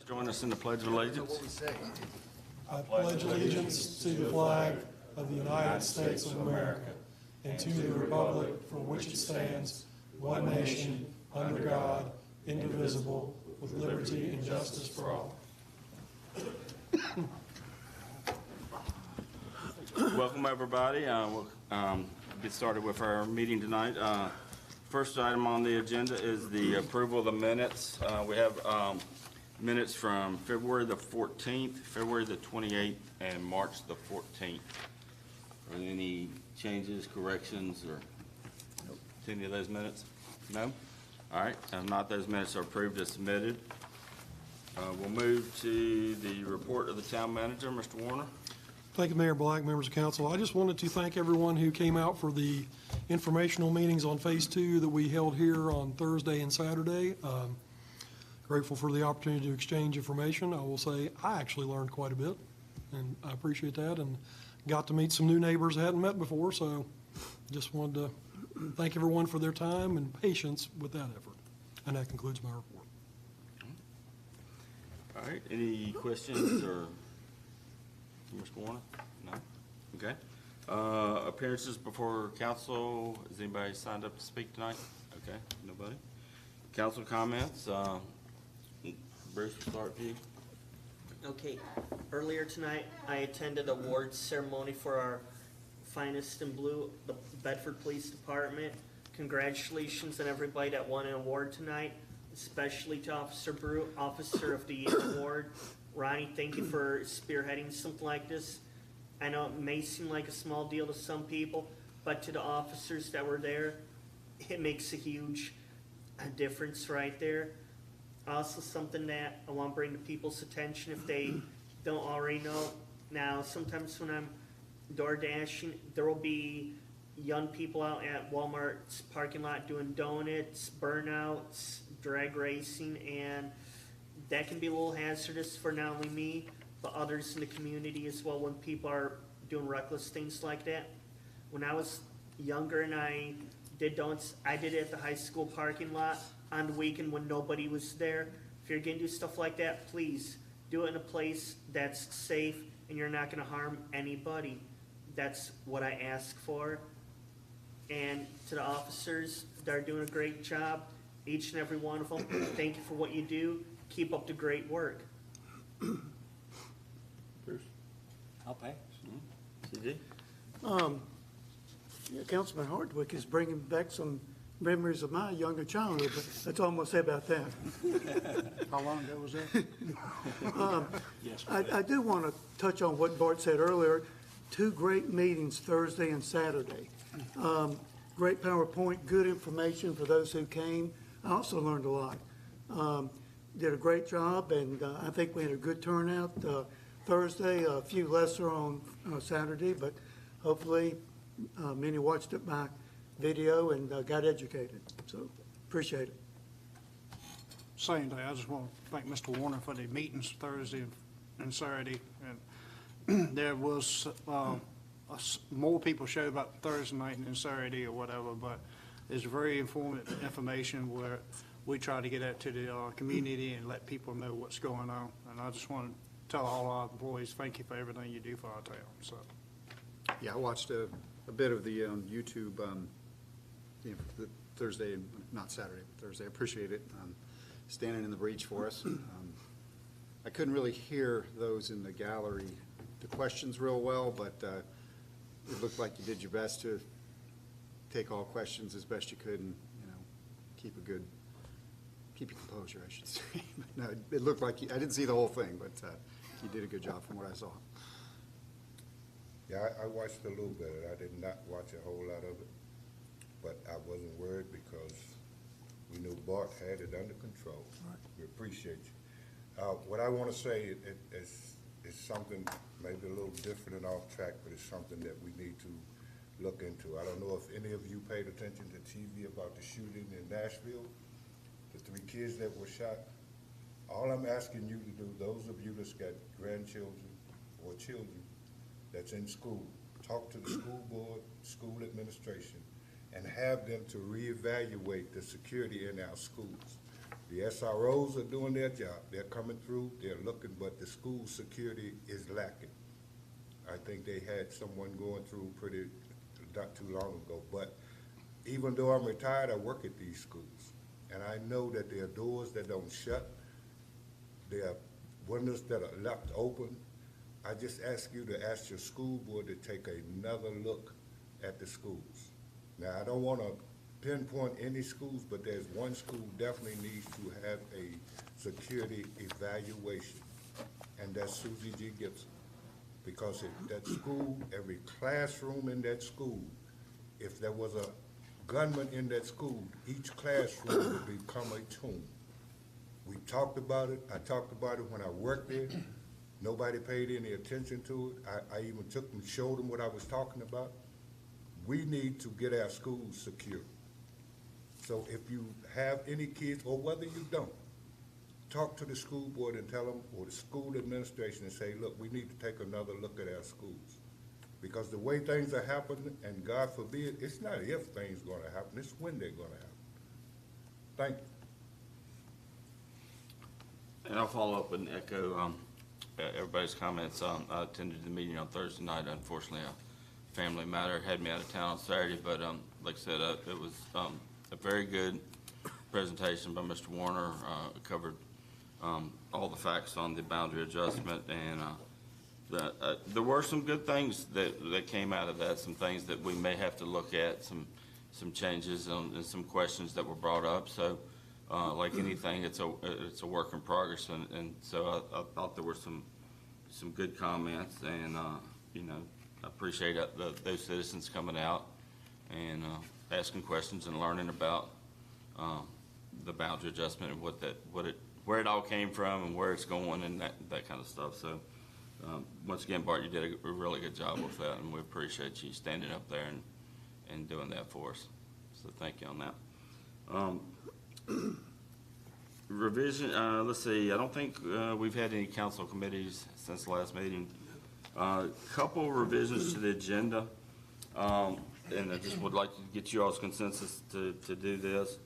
join us in the Pledge of Allegiance? I pledge allegiance to the flag of the United States of America and to the republic for which it stands, one nation, under God, indivisible, with liberty and justice for all. Welcome, everybody. We'll get started with our meeting tonight. First item on the agenda is the approval of the minutes. We have minutes from February the 14th, February the 28th, and March the 14th. Are there any changes, corrections, or to any of those minutes? No? All right. If not, those minutes are approved as submitted. We'll move to the report of the town manager, Mr. Warner. Thank you, Mayor Black, members of council. I just wanted to thank everyone who came out for the informational meetings on Phase 2 that we held here on Thursday and Saturday. Grateful for the opportunity to exchange information. I will say I actually learned quite a bit, and I appreciate that, and got to meet some new neighbors I hadn't met before, so just wanted to thank everyone for their time and patience with that effort. And that concludes my report. All right. Any questions or Mr. Warner? No? Okay. Appearances before council. Is anybody signed up to speak tonight? Okay. Nobody? Council comments. Bruce, we'll start with you. Okay, earlier tonight, I attended a awards ceremony for our Finest in Blue, the Bedford Police Department. Congratulations on everybody that won an award tonight, especially to Officer Brew, Officer of the Year Award. Ronnie, thank you for spearheading something like this. I know it may seem like a small deal to some people, but to the officers that were there, it makes a huge difference right there. Also, something that I want to bring to people's attention if they don't already know. Now, sometimes when I'm door dashing, there will be young people out at Walmart's parking lot doing donuts, burnouts, drag racing, and that can be a little hazardous for not only me, but others in the community as well when people are doing reckless things like that. When I was younger and I did donuts, I did it at the high school parking lot on the weekend when nobody was there. If you're going to do stuff like that, please do it in a place that's safe and you're not going to harm anybody. That's what I ask for. And to the officers that are doing a great job, each and every one of them, thank you for what you do. Keep up the great work. Bruce? I'll pass. CJ? Councilman Hardwick is bringing back some memories of my younger childhood, but that's all I'm going to say about that. How long ago was that? Yes. I do want to touch on what Bart said earlier. 2 great meetings Thursday and Saturday. Great PowerPoint, good information for those who came. I also learned a lot. Did a great job, and I think we had a good turnout Thursday, a few lesser on Saturday, but hopefully many watched it by video and got educated. So appreciate it. Same day. I just want to thank Mr. Warner for the meetings Thursday and Saturday. And there was more people showed about Thursday night than Saturday or whatever, but it's very informative information where we try to get out to the community and let people know what's going on. And I just want to tell all our employees, thank you for everything you do for our town. So, yeah, I watched a bit of the YouTube the Thursday, not Saturday, but Thursday. I appreciate it. Standing in the breach for us. I couldn't really hear those in the gallery, the questions real well, but it looked like you did your best to take all questions as best you could and, keep your composure, I should say. No, it looked like I didn't see the whole thing, but you did a good job from what I saw. Yeah, I watched a little bit of it. I did not watch a whole lot of it, but I wasn't worried because we knew Bart had it under control. Right. We appreciate you. What I want to say is something maybe a little different and off track, but it's something that we need to look into. I don't know if any of you paid attention to TV about the shooting in Nashville, the 3 kids that were shot. All I'm asking you to do, those of you that's got grandchildren or children that's in school, talk to the school board, school administration, and have them to reevaluate the security in our schools. The SROs are doing their job. They're coming through, they're looking, but the school security is lacking. I think they had someone going through not too long ago. But even though I'm retired, I work at these schools. And I know that there are doors that don't shut. There are windows that are left open. I just ask you to ask your school board to take another look at the schools. Now, I don't want to pinpoint any schools, but there's one school definitely needs to have a security evaluation, and that's Susie G. Gibson. Because that school, every classroom in that school, if there was a gunman in that school, each classroom would become a tomb. We talked about it. I talked about it when I worked there. Nobody paid any attention to it. I even took them, showed them what I was talking about. We need to get our schools secure. So if you have any kids, or whether you don't, talk to the school board and tell them, or the school administration, and say, look, we need to take another look at our schools. Because the way things are happening, and God forbid, it's not if things are gonna happen, it's when they're gonna happen. Thank you. And I'll follow up and echo everybody's comments. I attended the meeting on Thursday night. Unfortunately, a family matter had me out of town on Saturday, but like I said, it was a very good presentation by Mr. Warner. Covered all the facts on the boundary adjustment, and there were some good things that came out of that, some things that we may have to look at, some changes and some questions that were brought up. So like anything, it's a work in progress, and so I thought there were some good comments, and you know, I appreciate those citizens coming out and asking questions and learning about the boundary adjustment and where it all came from and where it's going and that kind of stuff. So once again, Bart, you did a really good job with that, and we appreciate you standing up there and doing that for us. So thank you on that. Revision, let's see, I don't think we've had any council committees since the last meeting. Couple revisions to the agenda, and I just would like to get you all's consensus to do this.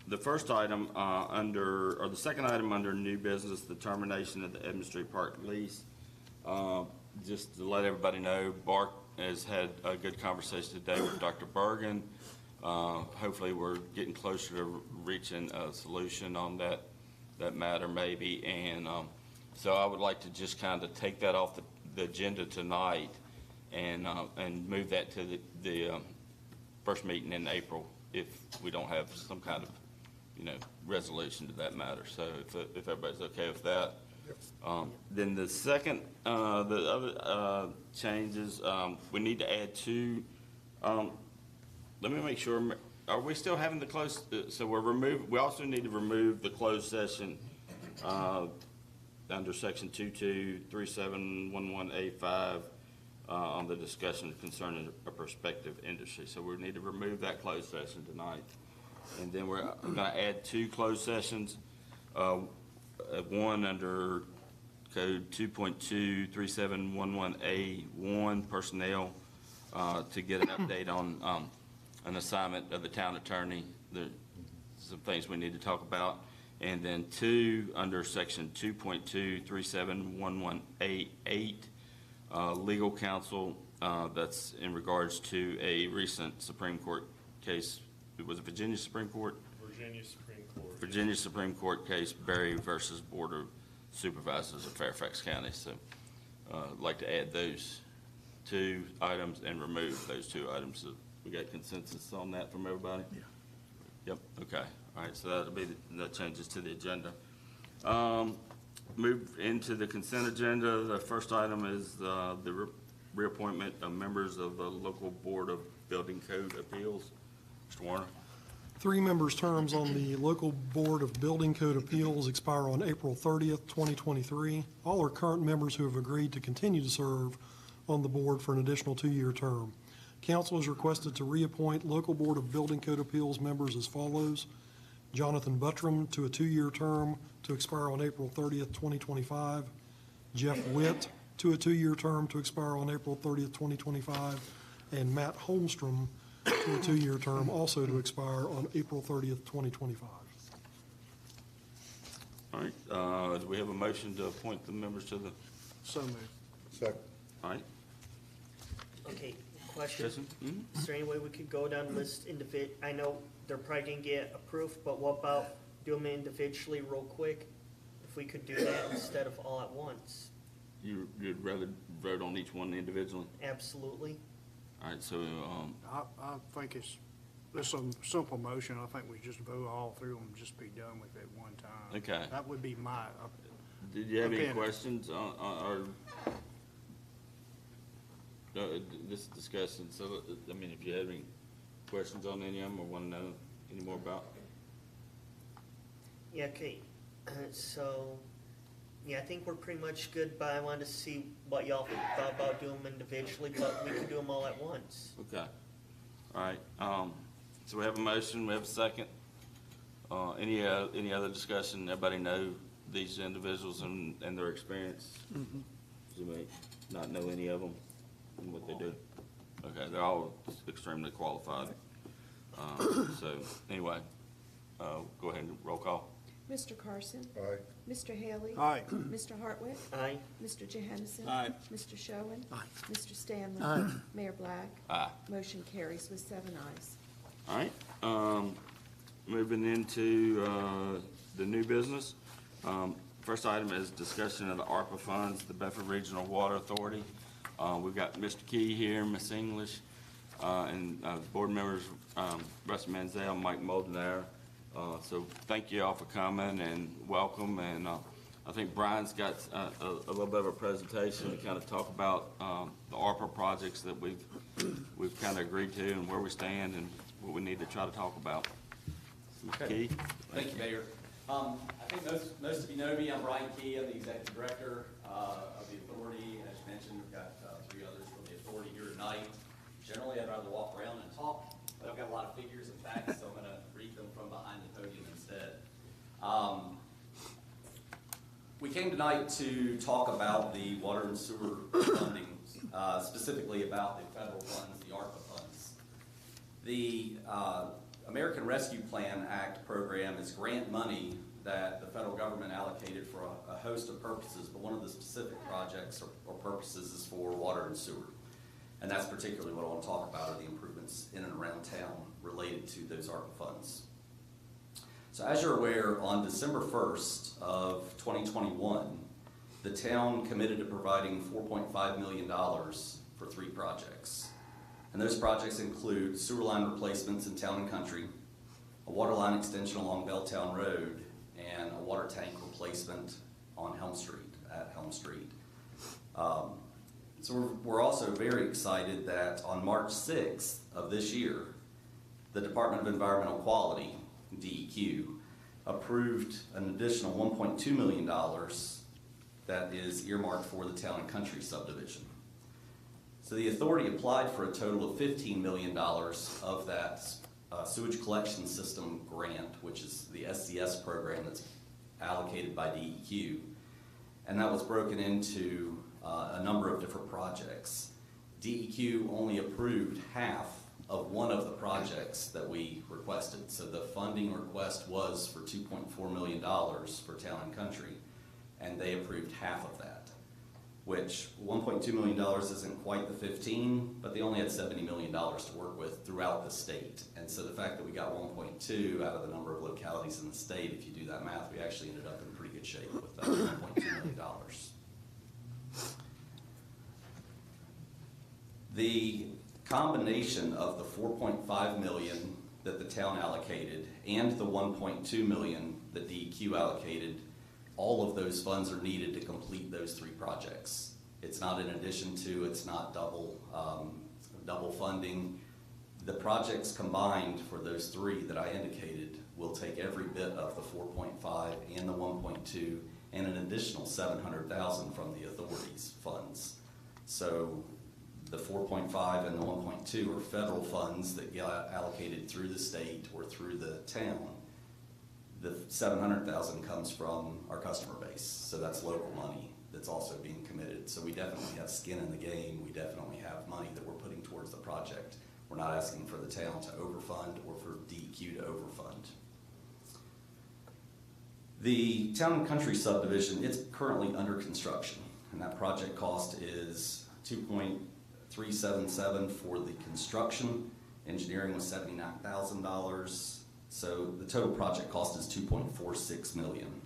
The first item the second item under new business, the termination of the Edmond Street Park lease. Just to let everybody know, Bart has had a good conversation today with Dr. Bergen. Hopefully we're getting closer to reaching a solution on that matter maybe. And so I would like to just kind of take that off the agenda tonight and move that to the first meeting in April if we don't have some kind of, resolution to that matter. So if everybody's okay with that. Then the second, the other changes, we need to add two. Let me make sure, are we still having the closed, so we also need to remove the closed session under section 223711A5 on the discussion concerning a prospective industry. So we need to remove that closed session tonight. And then we're gonna add two closed sessions, one under code 2.23711A1 personnel to get an update on an assignment of the town attorney. There's some things we need to talk about. And then two, under section 2.23711A8, legal counsel, that's in regards to a recent Supreme Court case. It was a Virginia Supreme Court? Virginia Supreme Court. Virginia Supreme Court case, Berry versus Board of Supervisors of Fairfax County. So I'd like to add those two items and remove those two items. So we got consensus on that from everybody? Yeah. Yep, okay. All right, so that'll be that changes to the agenda. Move into the consent agenda. The first item is the reappointment of members of the local Board of Building Code Appeals. Mr. Warner. 3 members' terms on the local Board of Building Code Appeals expire on April 30th, 2023. All are current members who have agreed to continue to serve on the board for an additional 2-year term. Council is requested to reappoint local Board of Building Code Appeals members as follows: Jonathan Buttram to a 2-year term to expire on April 30th, 2025. Jeff Witt to a 2-year term to expire on April 30th, 2025. And Matt Holmstrom to a 2-year term also to expire on April 30th, 2025. All right, do we have a motion to appoint the members to the, So moved. Second. all right? Okay, question. Jason? Mhm. Is there any way we could go down list I know they're probably gonna get approved, but what about do them individually real quick? If we could do that instead of all at once? You'd rather vote on each one individually? Absolutely. All right, so, I think it's a simple motion. I think we just vote all through them, just be done with it one time. Okay. That would be my, did you have any Okay. questions or this discussion? So, I mean, if you have any questions on any of them or want to know any more about? Yeah, okay, so, yeah, I think we're pretty much good, but I wanted to see what y'all thought about doing them individually, but we could do them all at once. Okay. All right, so we have a motion, we have a second. Any other discussion? Everybody know these individuals and their experience? You may not know any of them and what they do. Okay, they're all extremely qualified. So, anyway, go ahead and roll call. Mr. Carson? Aye. Mr. Haley? Aye. Mr. Hartwick? Aye. Mr. Johansson? Aye. Mr. Showen? Aye. Mr. Stanley? Aye. Mayor Black? Aye. Motion carries with 7 ayes. All right, moving into, the new business. First item is discussion of the ARPA funds, the Bedford Regional Water Authority. We've got Mr. Key here, Ms. English, and, board members, Russ Manzel, Mike Moldenaire. So thank you all for coming and welcome, and, I think Brian's got, a little bit of a presentation to kind of talk about, the ARPA projects that we've kind of agreed to and where we stand and what we need to try to talk about. Mr. Key? Thank you, Mayor. I think most of you know me. I'm Brian Key. I'm the Executive Director of the Authority. As you mentioned, we've got 3 others from the Authority here tonight. Generally, I'd rather walk around and talk, but I've got a lot of figures and facts, so I'm going to read them from behind the podium instead. We came tonight to talk about the water and sewer funding, specifically about the federal funds, the ARPA funds. The American Rescue Plan Act program is grant money that the federal government allocated for a host of purposes, but one of the specific projects or purposes is for water and sewer. And that's particularly what I want to talk about, are the improvements in and around town related to those ARPA funds. So as you're aware, on December 1st of 2021, the town committed to providing $4.5 million for 3 projects. And those projects include sewer line replacements in Town and Country, a water line extension along Belltown Road, and a water tank replacement on Helm Street, at Helm Street. So we're also very excited that on March 6th of this year, the Department of Environmental Quality, DEQ, approved an additional $1.2 million that is earmarked for the Town and Country subdivision. So the authority applied for a total of $15 million of that sewage collection system grant, which is the SCS program that's allocated by DEQ. And that was broken into a number of different projects. DEQ only approved half of one of the projects that we requested. So the funding request was for $2.4 million for Town and Country, and they approved half of that, which $1.2 million isn't quite the 15, but they only had $70 million to work with throughout the state. And so the fact that we got 1.2 out of the number of localities in the state, if you do that math, we actually ended up in pretty good shape with that $1.2 million. The combination of the $4.5 million that the town allocated and the $1.2 million that DEQ allocated, all of those funds are needed to complete those 3 projects. It's not in addition to, it's not double funding. The projects combined for those 3 that I indicated will take every bit of the 4.5 and the 1.2 and an additional $700,000 from the authority's funds. So the 4.5 and the 1.2 are federal funds that get allocated through the state or through the town. The $700,000 comes from our customer base, so that's local money that's also being committed. So we definitely have skin in the game. We definitely have money that we're putting towards the project. We're not asking for the town to overfund or for DEQ to overfund. The Town and Country subdivision, it's currently under construction, and that project cost is $2.377 for the construction. Engineering was $79,000, so the total project cost is $2.46 million.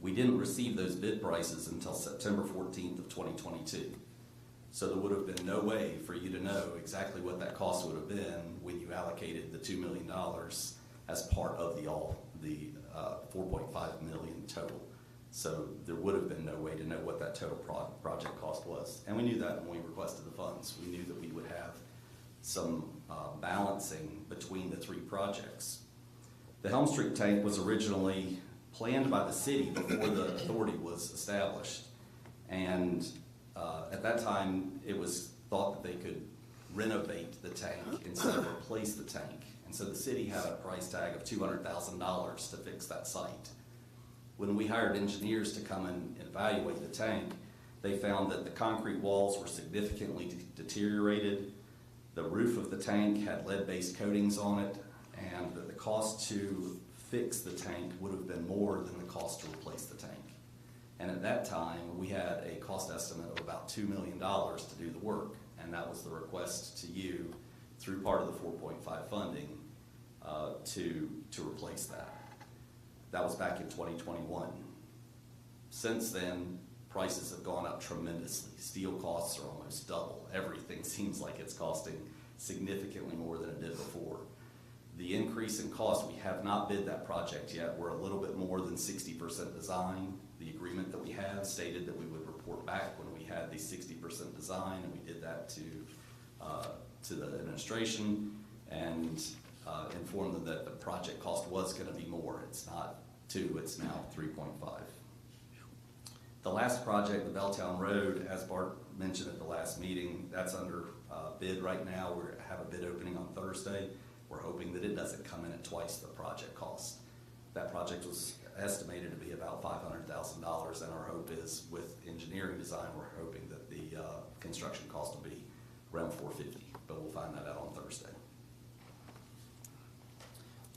We didn't receive those bid prices until September 14th of 2022. So there would have been no way for you to know exactly what that cost would have been when you allocated the $2 million as part of the 4.5 million total. So there would have been no way to know what that total project cost was. And we knew that when we requested the funds. We knew that we would have some balancing between the three projects. The Helm Street tank was originally planned by the city before the authority was established. And at that time, it was thought that they could renovate the tank instead of replace the tank. And so the city had a price tag of $200,000 to fix that site. When we hired engineers to come and evaluate the tank, they found that the concrete walls were significantly deteriorated. The roof of the tank had lead-based coatings on it, and that the cost to fix the tank would have been more than the cost to replace the tank. And at that time, we had a cost estimate of about $2 million to do the work, and that was the request to you through part of the 4.5 funding to replace that. That was back in 2021. Since then, prices have gone up tremendously. Steel costs are almost double. Everything seems like it's costing significantly more than it did before. The increase in cost, we have not bid that project yet. We're a little bit more than 60% design. The agreement that we have stated that we would report back when we had the 60% design, and we did that to the administration and informed them that the project cost was going to be more. It's not 2, it's now 3.5. The last project, the Belltown Road, as Bart mentioned at the last meeting, that's under bid right now. We have a bid opening on Thursday. We're hoping that it doesn't come in at twice the project cost. That project was estimated to be about $500,000, and our hope is with engineering design, we're hoping that the construction cost will be around $450,000, but we'll find that out on Thursday.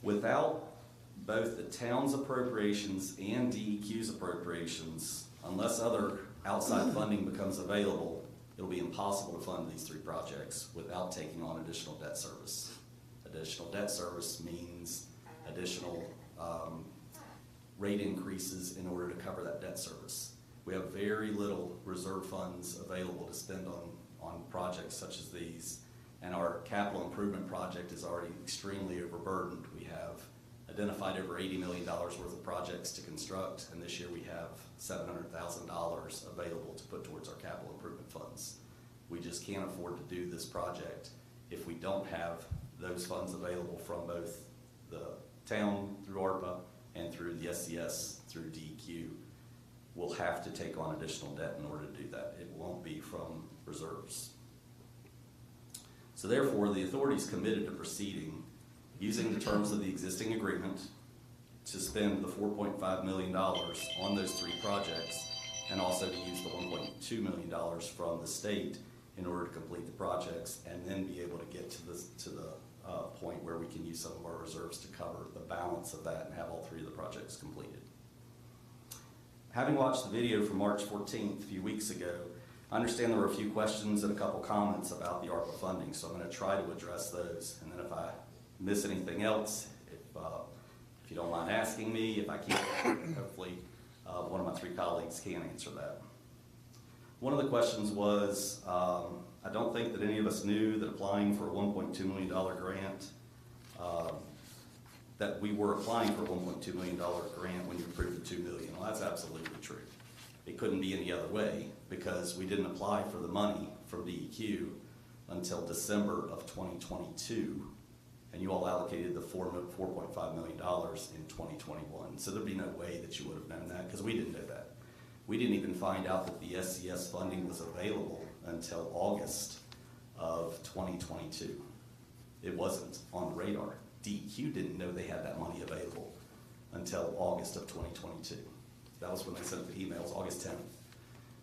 Without both the town's appropriations and DEQ's appropriations, unless other outside funding becomes available, it'll be impossible to fund these three projects without taking on additional debt service. Additional debt service means additional rate increases in order to cover that debt service. We have very little reserve funds available to spend on projects such as these, and our capital improvement project is already extremely overburdened. We have identified over $80 million worth of projects to construct, and this year we have $700,000 available to put towards our capital improvement funds. We just can't afford to do this project if we don't have those funds available from both the town through ARPA and through the SCS through DEQ. We'll have to take on additional debt in order to do that. It won't be from reserves. So therefore, the authority is committed to proceeding using the terms of the existing agreement to spend the $4.5 million on those three projects, and also to use the $1.2 million from the state in order to complete the projects, and then be able to get to the point where we can use some of our reserves to cover the balance of that and have all three of the projects completed. Having watched the video from March 14th, a few weeks ago, I understand there were a few questions and a couple comments about the ARPA funding, so I'm going to try to address those, and then if I miss anything else, if you don't mind asking me, if I can't, hopefully one of my three colleagues can answer that. One of the questions was, I don't think that any of us knew that applying for a $1.2 million grant, that we were applying for a $1.2 million grant when you approved the $2 million. Well, that's absolutely true. It couldn't be any other way, because we didn't apply for the money from DEQ until December of 2022, and you all allocated the $4.5 million in 2021. So there'd be no way that you would have known that, because we didn't know that. We didn't even find out that the SCS funding was available until August of 2022. It wasn't on the radar. DEQ didn't know they had that money available until August of 2022. That was when they sent the emails, August 10th.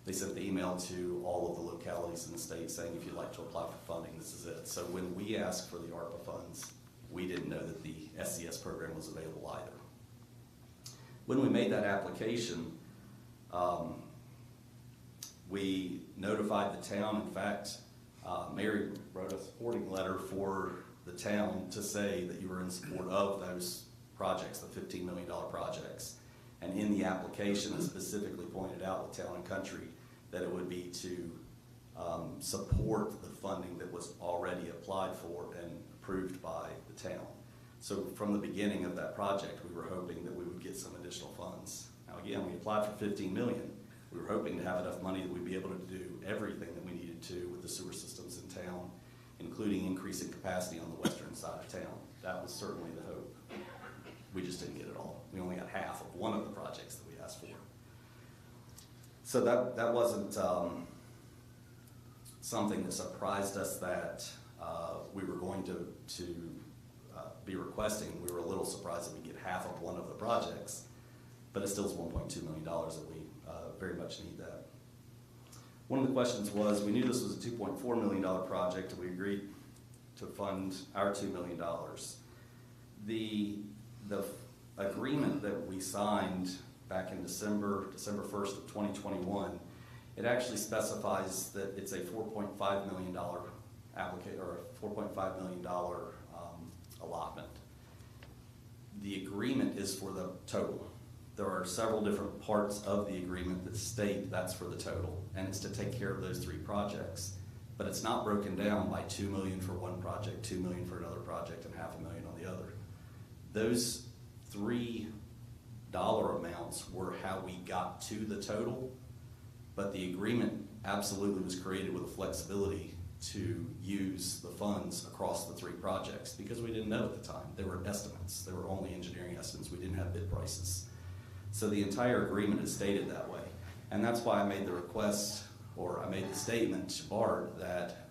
They sent the email to all of the localities in the state saying, if you'd like to apply for funding, this is it. So when we asked for the ARPA funds, we didn't know that the SCS program was available either. When we made that application, we notified the town. In fact, Mary wrote a supporting letter for the town to say that you were in support of those projects, the $15 million projects. And in the application, it specifically pointed out with Town and Country that it would be to support the funding that was already applied for and approved by the town. So from the beginning of that project, we were hoping that we would get some additional funds. Now again, we applied for $15 million. We were hoping to have enough money that we'd be able to do everything that we needed to with the sewer systems in town, including increasing capacity on the western side of town. That was certainly the hope. We just didn't get it all. We only got half of one of the projects that we asked for. So that wasn't something that surprised us that we were going to be requesting. We were a little surprised that we get half of one of the projects, but it still is $1.2 million that we very much need that. One of the questions was, we knew this was a $2.4 million project, and we agreed to fund our $2 million. The agreement that we signed back in December 1st of 2021, it actually specifies that it's a $4.5 million $4.5 million allotment. The agreement is for the total. There are several different parts of the agreement that state that's for the total, and it's to take care of those three projects. But it's not broken down by $2 million for one project, $2 million for another project, and $500,000 on the other. Those $3 amounts were how we got to the total, but the agreement absolutely was created with the flexibility to use the funds across the three projects, because we didn't know at the time. There were estimates. There were only engineering estimates. We didn't have bid prices. So the entire agreement is stated that way. And that's why I made the request, or I made the statement to Bart that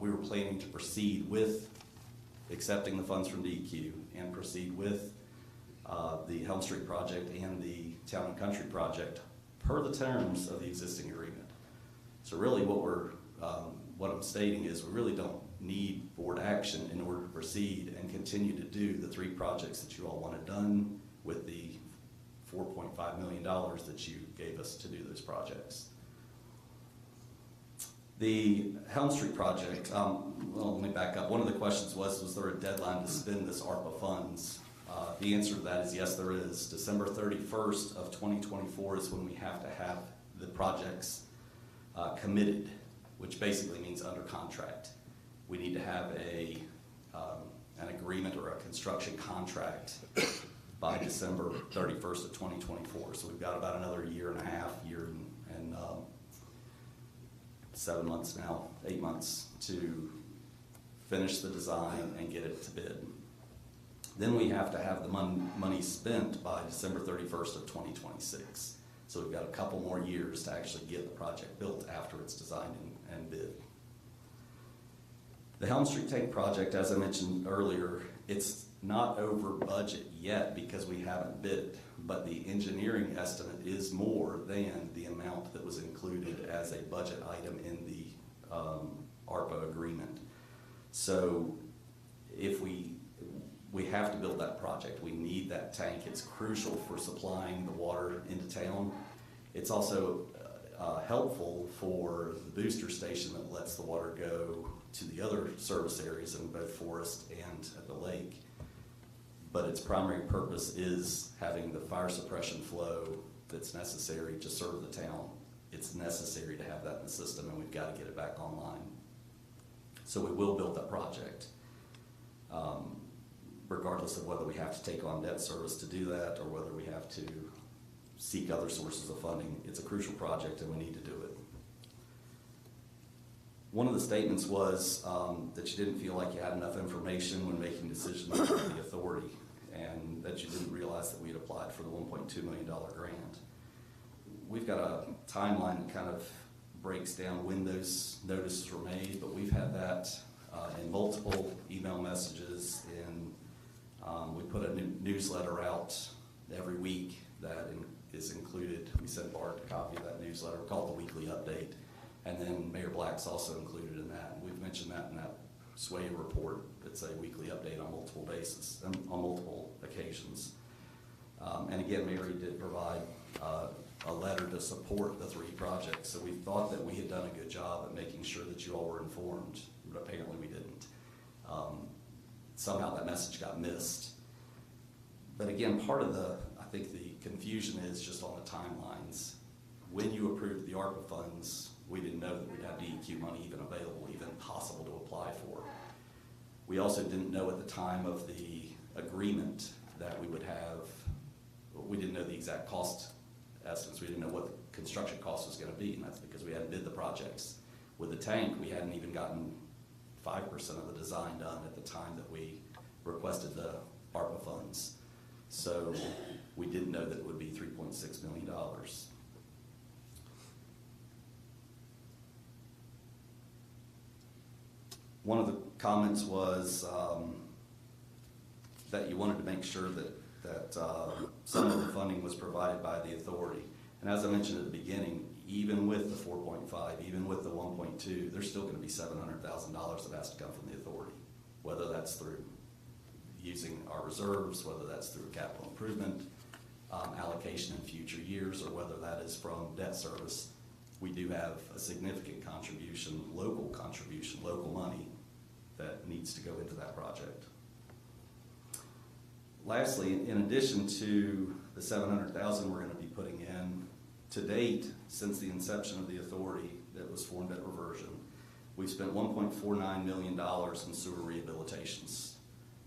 we were planning to proceed with accepting the funds from DEQ and proceed with the Helm Street project and the Town and Country project per the terms of the existing agreement. So really what I'm stating is we really don't need board action in order to proceed and continue to do the three projects that you all wanted done with the $4.5 million that you gave us to do those projects. The Helm Street project, well, let me back up. One of the questions was there a deadline to spend this ARPA funds? The answer to that is yes, there is. December 31st of 2024 is when we have to have the projects committed, which basically means under contract. We need to have an agreement or a construction contract by December 31st of 2024. So we've got about another year and 7 months now, 8 months to finish the design and get it to bid. Then we have to have the money spent by December 31st of 2026. So we've got a couple more years to actually get the project built after it's designed and bid. The Helm Street tank project, as I mentioned earlier, it's not over budget yet because we haven't bid it, but the engineering estimate is more than the amount that was included as a budget item in the ARPA agreement. So if we have to build that project, we need that tank. It's crucial for supplying the water into town. It's also helpful for the booster station that lets the water go to the other service areas in both Forest and at the lake. But its primary purpose is having the fire suppression flow that's necessary to serve the town. It's necessary to have that in the system, and we've got to get it back online. So we will build that project, regardless of whether we have to take on debt service to do that or whether we have to seek other sources of funding. It's a crucial project, and we need to do it. One of the statements was that you didn't feel like you had enough information when making decisions with the authority, and that you didn't realize that we had applied for the $1.2 million grant. We've got a timeline that kind of breaks down when those notices were made, but we've had that in multiple email messages, and we put a newsletter out every week that is included. We sent Bart a copy of that newsletter called the Weekly Update, and then Mayor Black's also included in that. We've mentioned that in that SWAY report. It's a weekly update on multiple bases, on multiple occasions. And And again, Mary did provide a letter to support the 3 projects, so we thought that we had done a good job at making sure that you all were informed, but apparently we didn't. Somehow that message got missed. But again, part of I think the confusion is just on the timelines. When you approved the ARPA funds, we didn't know that we'd have DEQ money even available, even possible to apply for. We also didn't know at the time of the agreement that we would have, we didn't know the exact cost estimates. We didn't know what the construction cost was gonna be, and that's because we hadn't bid the projects. With the tank, we hadn't even gotten 5% of the design done at the time that we requested the ARPA funds. So we didn't know that it would be $3.6 million. One of the comments was that you wanted to make sure that some of the funding was provided by the authority. And as I mentioned at the beginning, even with the 4.5, even with the 1.2, there's still gonna be $700,000 that has to come from the authority, whether that's through using our reserves, whether that's through capital improvement, allocation in future years, or whether that is from debt service. We do have a significant contribution, local money that needs to go into that project. Lastly, in addition to the $700,000 we're gonna be putting in, to date, since the inception of the authority that was formed at Reversion, we've spent $1.49 million in sewer rehabilitations.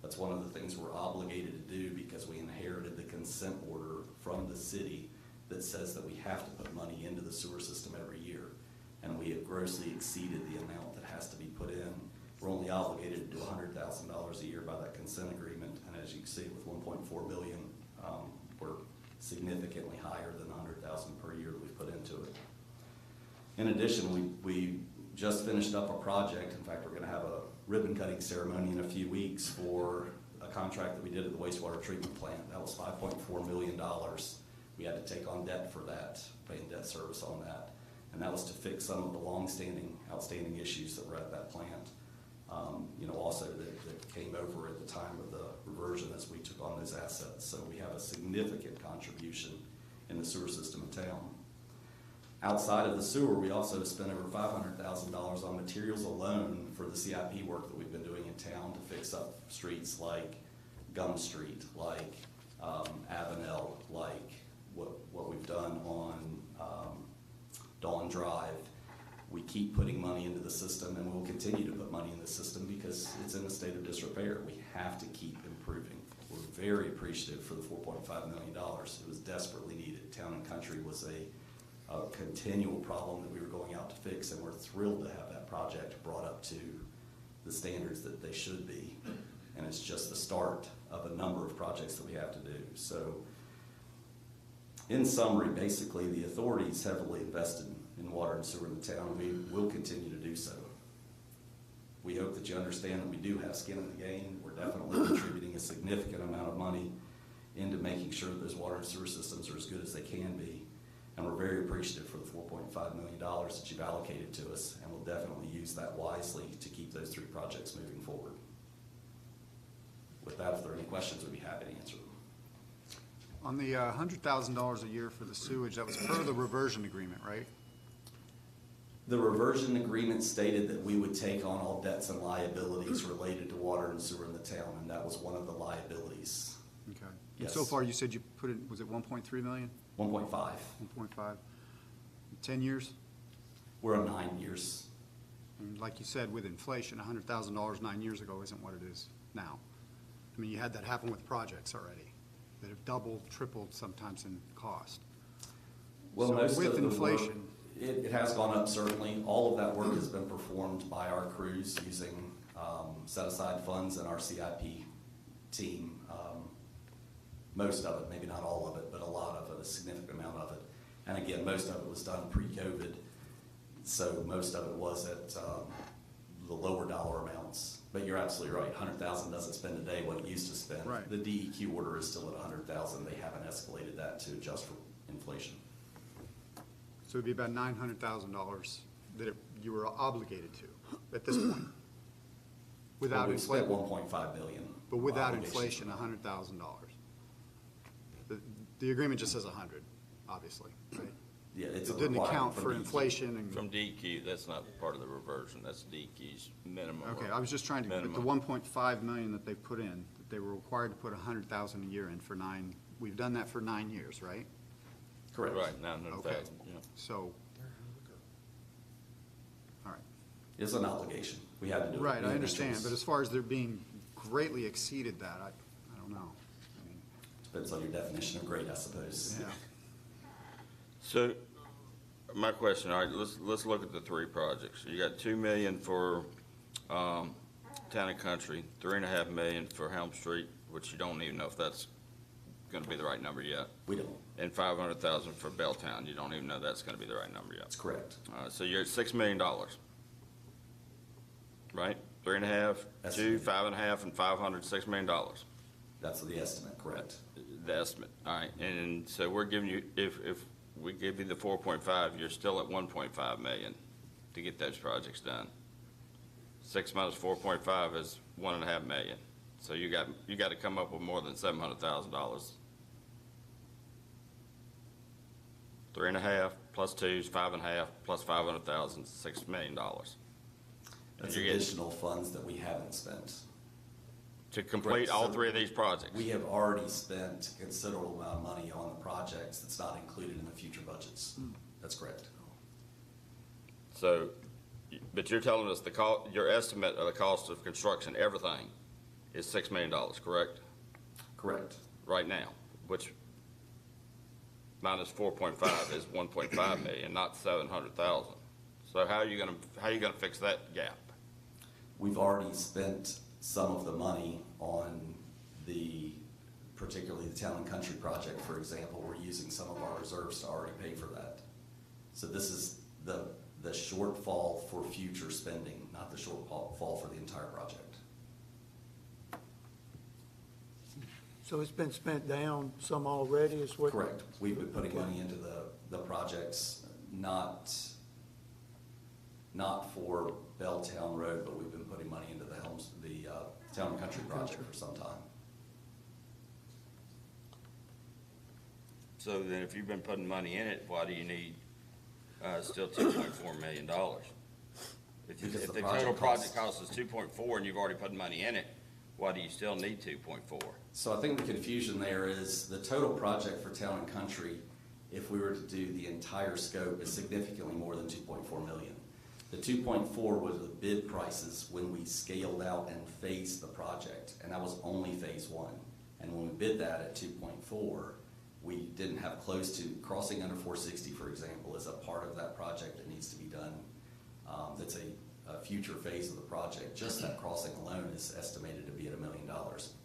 That's one of the things we're obligated to do because we inherited the consent order from the city that says that we have to put money into the sewer system every year. And we have grossly exceeded the amount that has to be put in. We're only obligated to do $100,000 a year by that consent agreement. And as you can see, with $1.4 billion, we're significantly higher than $100,000 per year that we've put into it. In addition, we just finished up a project. In fact, we're gonna have a ribbon cutting ceremony in a few weeks for a contract that we did at the wastewater treatment plant. That was $5.4 million. We had to take on debt for that, paying debt service on that. And that was to fix some of the outstanding issues that were at that plant. Also that came over at the time of the reversion as we took on those assets. So we have a significant contribution in the sewer system in town. Outside of the sewer, we also spent over $500,000 on materials alone for the CIP work that we've been doing in town to fix up streets like Gum Street, like Avenel, like what we've done on Dawn Drive. We keep putting money into the system, and we'll continue to put money in the system because it's in a state of disrepair. We have to keep improving. We're very appreciative for the $4.5 million. It was desperately needed. Town and Country was a continual problem that we were going out to fix, and we're thrilled to have that project brought up to the standards that they should be. And it's just the start of a number of projects that we have to do. So in summary, basically, the authority's heavily invested in water and sewer in the town. We will continue to do so. We hope that you understand that we do have skin in the game. We're definitely contributing a significant amount of money into making sure that those water and sewer systems are as good as they can be. And we're very appreciative for the $4.5 million that you've allocated to us, and we'll definitely use that wisely to keep those 3 projects moving forward. With that, if there are any questions, we'd be happy to answer them. On the $100,000 a year for the sewage, that was per the reversion agreement, right? The reversion agreement stated that we would take on all debts and liabilities related to water and sewer in the town, and that was one of the liabilities. Okay. And Yes. so far, you said you put in, was it 1.3 million? 1.5. 1.5? 10 years? We're on 9 years. And like you said, with inflation, $100,000 9 years ago isn't what it is now. I mean, you had that happen with projects already that have doubled, tripled sometimes in cost. Well, So most with of the inflation- work, it has gone up certainly. All of that work has been performed by our crews using set-aside funds in our CIP team. Most of it, maybe not all of it, but a lot of it, a significant amount of it. And again, most of it was done pre-COVID, so most of it was at the lower dollar amounts. But you're absolutely right, 100,000 doesn't spend today what it used to spend. Right. The DEQ order is still at 100,000. They haven't escalated that to adjust for inflation. So it'd be about $900,000 that you were obligated to at this point. Without Well, we've spent inflation, $1.5 billion. but without obligations. inflation, $100,000. The agreement just says 100, obviously, right? Yeah, it's a It didn't requirement account from for DEQ. inflation and, From DEQ, that's not part of the reversion, that's DEQ's minimum. okay, I was just trying to, with the Minimum. 1.5 million that they put in, that they were required to put 100,000 a year in for 9, we've done that for 9 years, right? Correct. Right, 900,000, yeah. So, all right. It's an obligation. We had to do it. Right, We I had no understand, choice. but as far as there being greatly exceeded that, I don't know. I mean, Depends on your definition of great, I suppose. yeah. So, my question, all right, let's look at the three projects. You got 2 million for, Town and Country, 3.5 million for Helm Street, which you don't even know if that's gonna be the right number yet, We don't. and 500,000 for Belltown, you don't even know that's gonna be the right number yet. That's correct. So you're at $6 million. Right? 3.5, 2, Estimated. 5.5, and 500, $6 million. That's the estimate, correct. The estimate, all right, and so we're giving you, if we give you the 4.5, you're still at 1.5 million to get those projects done. 6 minus 4.5 is 1.5 million, so you got to come up with more than $700,000. 3.5 plus 2 is 5.5 plus 500,000, $6 million. That's you're getting- additional funds that we haven't spent. To complete all three of these projects. We have already spent a considerable amount of money on the projects that's not included in the future budgets. That's correct. So, but you're telling us your estimate of the cost of construction, everything, is $6 million, correct? Correct. Right now, which minus 4.5 is 1.5 million, not 700,000. So how are you gonna fix that gap? We've already spent some of the money on particularly the Town and Country project, for example. We're using some of our reserves to already pay for that. So this is the shortfall for future spending, not the shortfall for the entire project. So it's been spent down some already, is what? Correct. We've been putting Okay. money into the projects, not for Belltown Road, but we've been putting money into the Town and Country project for some time. So then if you've been putting money in it, why do you need, still $2.4 million? If Because the the total project project cost is 2.4 and you've already put money in it, why do you still need 2.4? So I think the confusion there is the total project for Town and Country, if we were to do the entire scope, is significantly more than 2.4 million. The 2.4 was the bid prices when we scaled out and phased the project, and that was only phase one. And when we bid that at 2.4, we didn't have close to, crossing under 460, for example, is a part of that project that needs to be done. That's a future phase of the project. Just that crossing alone is estimated to be at $1 million.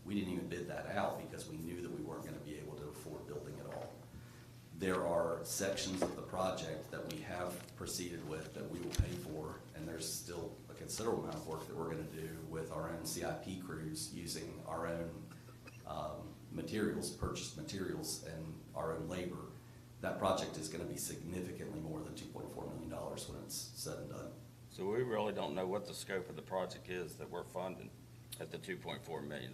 We didn't even bid that out because we knew that we weren't gonna be able to afford building it all. There are sections of the project that we have proceeded with that we will pay for, and there's still a considerable amount of work that we're gonna do with our own CIP crews using our own materials, purchased materials, and our own labor. That project is gonna be significantly more than $2.4 million when it's said and done. So we really don't know what the scope of the project is that we're funding at the $2.4 million.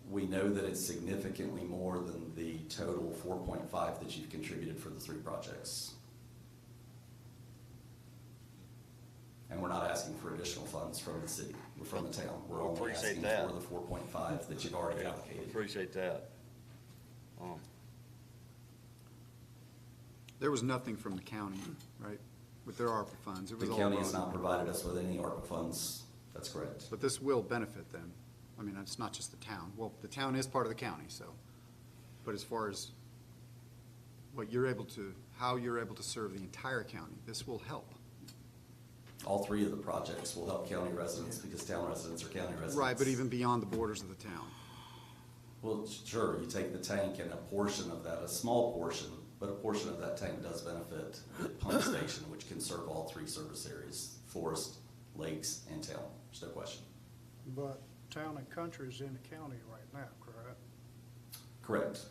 We know that it's significantly more than the total 4.5 that you've contributed for the three projects. And we're not asking for additional funds from the city, or from the town. We're only Appreciate asking that. for the 4.5 that you've already allocated. Appreciate that. There was nothing from the county, right, with their ARPA funds. It The was all county has bond. not provided us with any ARPA funds. That's correct. But this will benefit them. I mean, it's not just the town. Well, the town is part of the county, so. But as far as what you're able to, how you're able to serve the entire county, this will help. All three of the projects will help county residents because town residents are county residents. Right, but even beyond the borders of the town. Well, sure, you take the tank and a portion of that, a small portion, but a portion of that tank does benefit the pump station, which can serve all three service areas, forest, lakes, and town. There's no question. But Town and Country is in the county right now, correct? Correct.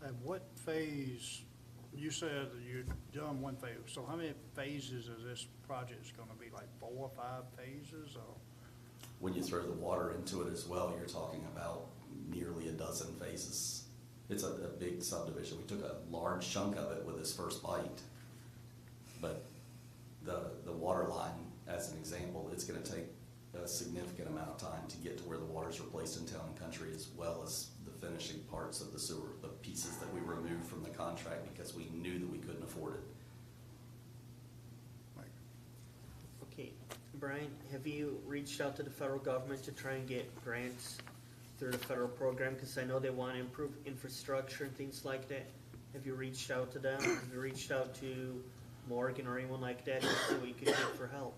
At what phase, you said that you'd done one phase, so how many phases is this project gonna be, like 4 or 5 phases, or? When you throw the water into it as well, you're talking about nearly a dozen phases. It's a big subdivision. We took a large chunk of it with this first bite. But the water line, as an example, it's gonna take a significant amount of time to get to where the water's replaced in town and country, as well as the finishing parts of the sewer, the pieces that we removed from the contract because we knew that we couldn't afford it. Okay, Brian, have you reached out to the federal government to try and get grants through the federal program? Because I know they want to improve infrastructure and things like that. Have you reached out to them? Have you reached out to Morgan or anyone like that to see what you could get for help?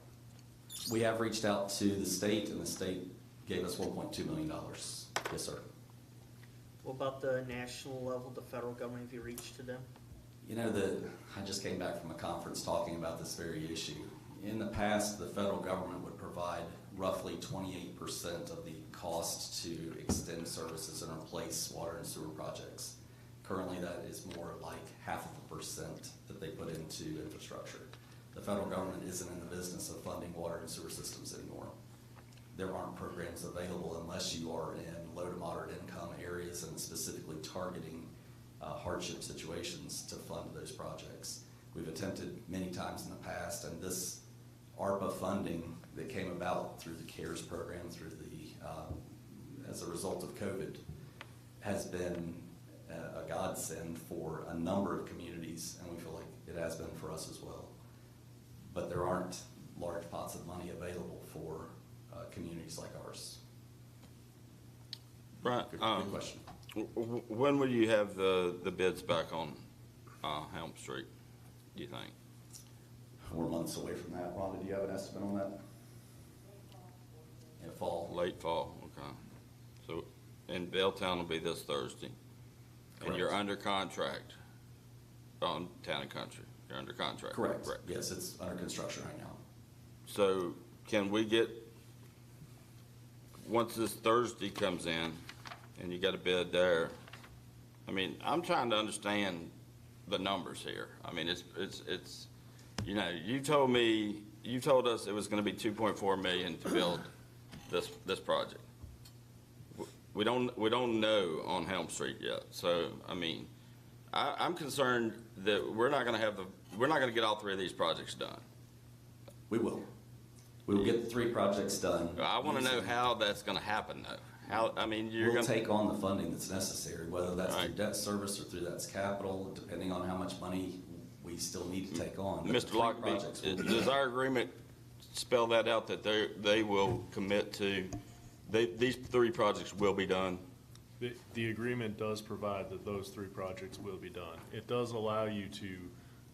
We have reached out to the state, and the state gave us $1.2 million. Yes, sir. What about the national level, the federal government? Have you reached to them? You know, I just came back from a conference talking about this very issue. In the past, the federal government would provide roughly 28% of the cost to extend services and replace water and sewer projects. Currently, that is more like 0.5% that they put into infrastructure. The federal government isn't in the business of funding water and sewer systems anymore. There aren't programs available unless you are in low to moderate income areas and specifically targeting hardship situations to fund those projects. We've attempted many times in the past, and this ARPA funding that came about through the CARES program, through the as a result of COVID, has been a godsend for a number of communities, and we feel like it has been for us as well. But there aren't large pots of money available for communities like ours. Brian, Good question. when will you have the bids back on Helm Street, do you think? 4 months away from that. Rhonda, do you have an estimate on that? In fall. Late fall, okay. So, and Belltown will be this Thursday. And you're Correct. under contract on Town and Country. You're under contract. Correct. Yes, it's under construction right now. So can we get, once this Thursday comes in and you got a bid there, I mean, I'm trying to understand the numbers here. I mean, it's, you know, you told us it was gonna be 2.4 million to build this project. We don't know on Helm Street yet. So, I mean, I'm concerned that we're not gonna get all three of these projects done. We will. We will get the 3 projects done. I wanna know how that's gonna happen though. How, I mean, you're We'll gonna. take on the funding that's necessary, whether that's through Right. debt service or through that's capital, depending on how much money we still need to take on. But the Mr. 3 projects will Lockby, be does done. our agreement spell that out that they will commit to, these 3 projects will be done? The agreement does provide that those 3 projects will be done. It does allow you to,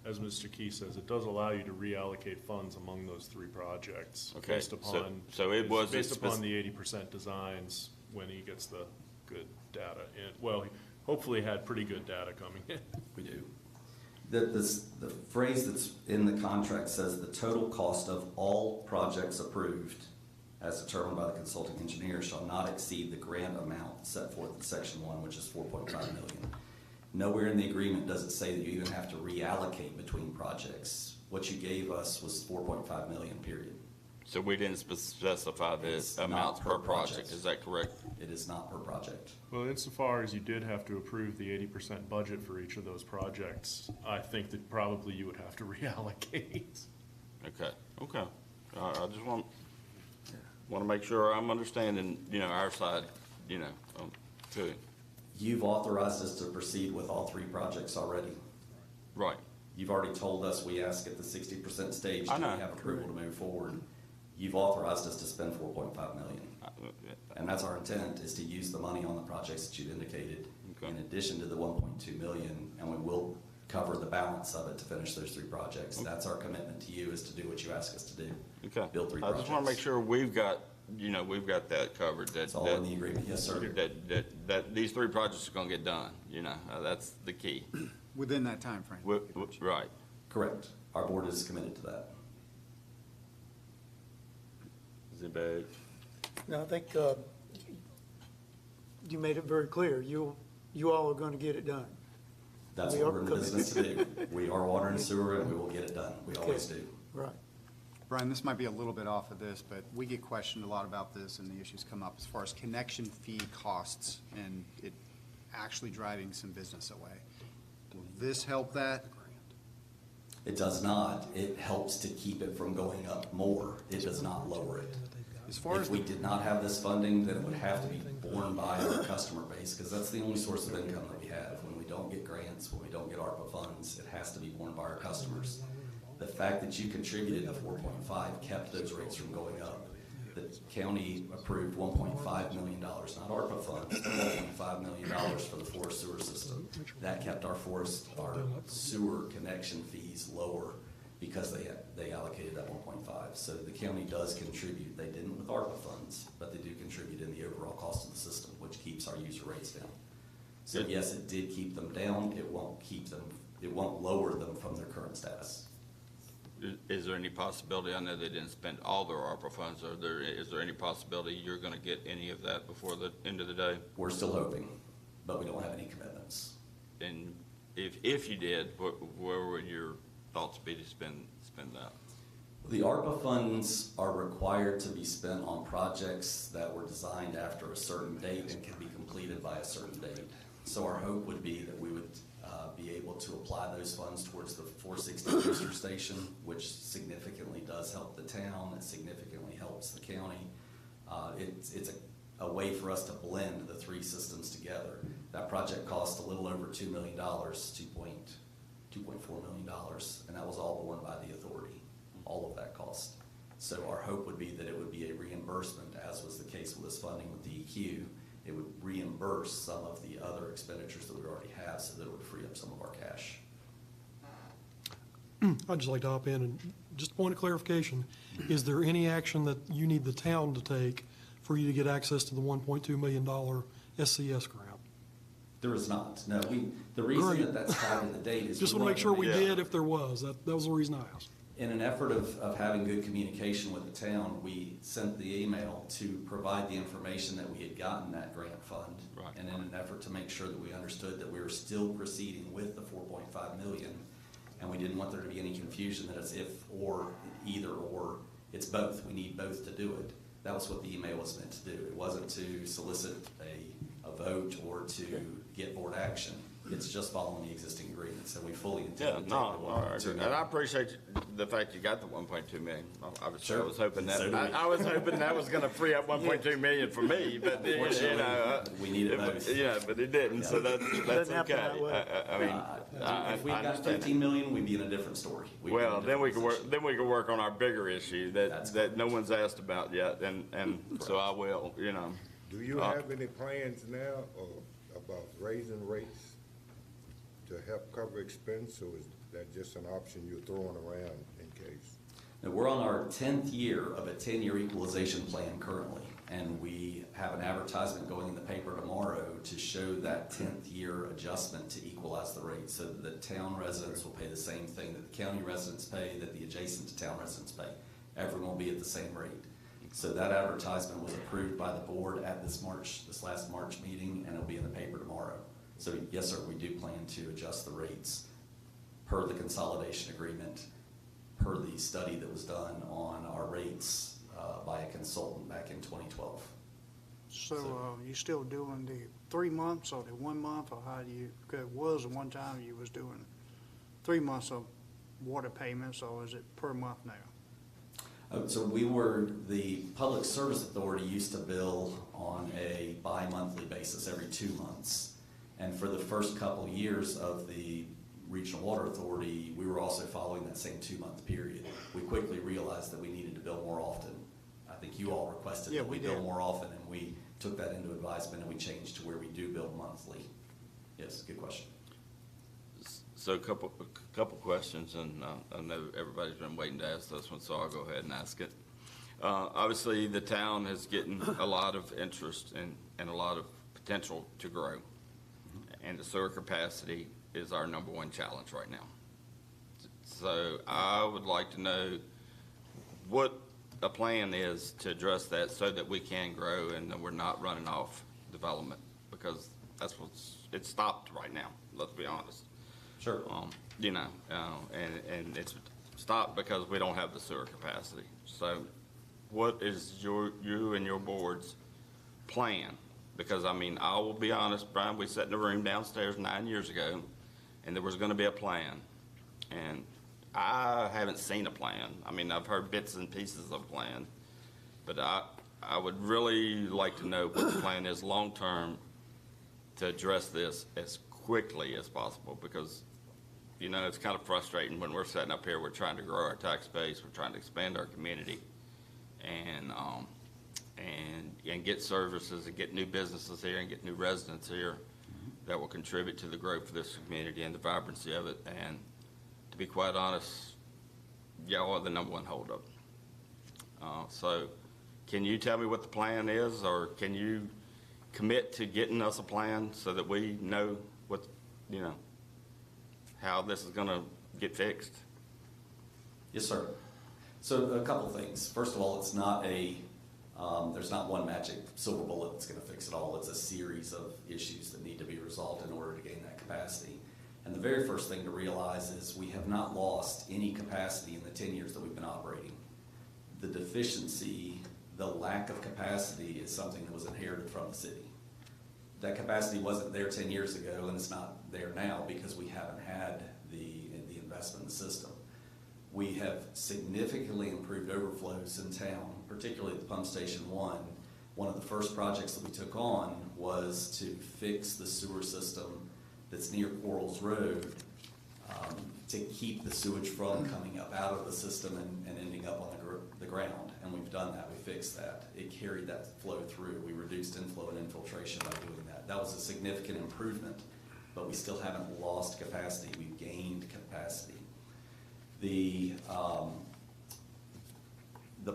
as Mr. Key says, it does allow you to reallocate funds among those 3 projects. Okay, Based upon. so it was- Based upon the 80% designs when he gets the good data in. Well, he hopefully had pretty good data coming in. We do. The phrase that's in the contract says the total cost of all projects approved as determined by the consulting engineer shall not exceed the grant amount set forth in section 1, which is 4.5 million. Nowhere in the agreement does it say that you even have to reallocate between projects. What you gave us was 4.5 million, period. So we didn't specify the It's not amounts per per project, project. is that correct? It is not per project. Well, insofar as you did have to approve the 80% budget for each of those projects, I think that probably you would have to reallocate. Okay. I just want to make sure I'm understanding, you know, our side, you know, too. You've authorized us to proceed with all 3 projects already. Right. You've already told us we ask at the 60% stage, I do we know. have approval to move forward? You've authorized us to spend 4.5 million. And that's our intent, is to use the money on the projects that you've indicated Okay. in addition to the 1.2 million, and we will cover the balance of it to finish those 3 projects. That's our commitment to you, is to do what you ask us to do. Okay. Build 3 I projects. just want to make sure we've got that covered, that. It's all in the agreement, yes, sir. That these 3 projects are going to get done, you know, that's the key. Within that timeframe. Right. Correct. Our board is committed to that. Is it bad? Now, I think you made it very clear, you all are going to get it done. That's We what are we're in the committed. business to do. We are water and sewer, and we will get it done. We always do. Right. Brian, this might be a little bit off of this, but we get questioned a lot about this, and the issues come up as far as connection fee costs, and it actually driving some business away. Will this help that? It does not. It helps to keep it from going up more. It does not lower it. As far If as we did not have this funding, then it would have to be borne by our customer base, because that's the only source of income that we have. When we don't get grants, when we don't get ARPA funds, it has to be borne by our customers. The fact that you contributed the 4.5 kept those rates from going up. The county approved $1.5 million, not ARPA funds, but $1.5 million for the forest sewer system. That kept our sewer connection fees lower because they allocated that 1.5. So the county does contribute. They didn't with ARPA funds, but they do contribute in the overall cost of the system, which keeps our user rates down. So yes, it did keep them down. It won't lower them from their current status. Is there any possibility, I know they didn't spend all their ARPA funds, is there any possibility you're gonna get any of that before the end of the day? We're still hoping, but we don't have any commitments. And if you did, where would your thoughts be to spend that? The ARPA funds are required to be spent on projects that were designed after a certain date and can be completed by a certain date. So our hope would be that we would be able to apply those funds towards the 460 booster station, which significantly does help the town. It significantly helps the county. It's a way for us to blend the three systems together. That project cost a little over $2 million, $2.4 million, and that was all borne by the authority, all of that cost. So our hope would be that it would be a reimbursement, as was the case with this funding with DEQ. It would reimburse some of the other expenditures that we already have, so that it would free up some of our cash. I'd just like to hop in and just a point of clarification. Is there any action that you need the town to take for you to get access to the $1.2 million SCS grant? There is not. No, the reason that that's tied in the date is. Just want to make sure we did if there was. That was the reason I asked. In an effort of having good communication with the town, we sent the email to provide the information that we had gotten that grant fund. Right. And in an effort to make sure that we understood that we were still proceeding with the 4.5 million. And we didn't want there to be any confusion that it's either or, it's both. We need both to do it. That was what the email was meant to do. It wasn't to solicit a vote or to get board action. It's just following the existing agreements, and we fully intend to take the 1.2 and million. I appreciate the fact you got the 1.2 million. I was Sure. hoping that, So do we. I was hoping that was gonna free up 1.2 million for me, but, you know. We needed both. Yeah, but it didn't, so that's Doesn't happen okay. that way. I mean, If we I got understand. 15 million, we'd be in a different story. We'd be in a Well, then we different can position. work on our bigger issue That's that no one's asked about yet, and so I will, you know. Do you have any plans now about raising rates to help cover expense, or is that just an option you're throwing around in case? Now, we're on our 10th year of a 10-year equalization plan currently, and we have an advertisement going in the paper tomorrow to show that 10th year adjustment to equalize the rate, so that the town residents will pay the same thing that the county residents pay, that the adjacent to town residents pay. Everyone will be at the same rate. So that advertisement was approved by the board at this last March meeting, and it'll be in the paper tomorrow. So yes, sir, we do plan to adjust the rates per the consolidation agreement, per the study that was done on our rates by a consultant back in 2012. So, you still doing the 3 months or the 1 month, or how do you, because it was one time you was doing 3 months of water payments, or is it per month now? So the Public Service Authority used to bill on a bi-monthly basis every 2 months. And for the first couple years of the Regional Water Authority, we were also following that same 2-month period. We quickly realized that we needed to bill more often. I think you all requested that we bill more often, and we took that into advisement, and we changed to where we do bill monthly. Yes, good question. So a couple questions, and I know everybody's been waiting to ask this one, so I'll go ahead and ask it. Obviously, the town is getting a lot of interest and a lot of potential to grow. And the sewer capacity is our #1 challenge right now. So I would like to know what a plan is to address that so that we can grow and that we're not running off development, because that's it's stopped right now, let's be honest. Sure. You know, and it's stopped because we don't have the sewer capacity. So what is you and your board's plan Because, I mean, I will be honest, Brian, we sat in a room downstairs 9 years ago, and there was gonna be a plan. And I haven't seen a plan. I mean, I've heard bits and pieces of a plan. But I would really like to know what the plan is long-term to address this as quickly as possible, because, you know, it's kind of frustrating when we're sitting up here, we're trying to grow our tax base, we're trying to expand our community, and get services and get new businesses here and get new residents here that will contribute to the growth of this community and the vibrancy of it. And to be quite honest, y'all are the number one holdup. So can you tell me what the plan is, or can you commit to getting us a plan so that we know what, you know, how this is gonna get fixed? Yes, sir. So a couple things. First of all, it's not there's not one magic silver bullet that's gonna fix it all. It's a series of issues that need to be resolved in order to gain that capacity. And the very first thing to realize is we have not lost any capacity in the 10 years that we've been operating. The deficiency, the lack of capacity is something that was inherited from the city. That capacity wasn't there 10 years ago, and it's not there now because we haven't had the investment in the system. We have significantly improved overflows in town, particularly at the pump station 1. One of the first projects that we took on was to fix the sewer system that's near Quarles Road, to keep the sewage from coming up out of the system and ending up on the ground. And we've done that, we fixed that. It carried that flow through. We reduced inflow and infiltration by doing that. That was a significant improvement, but we still haven't lost capacity, we've gained capacity. The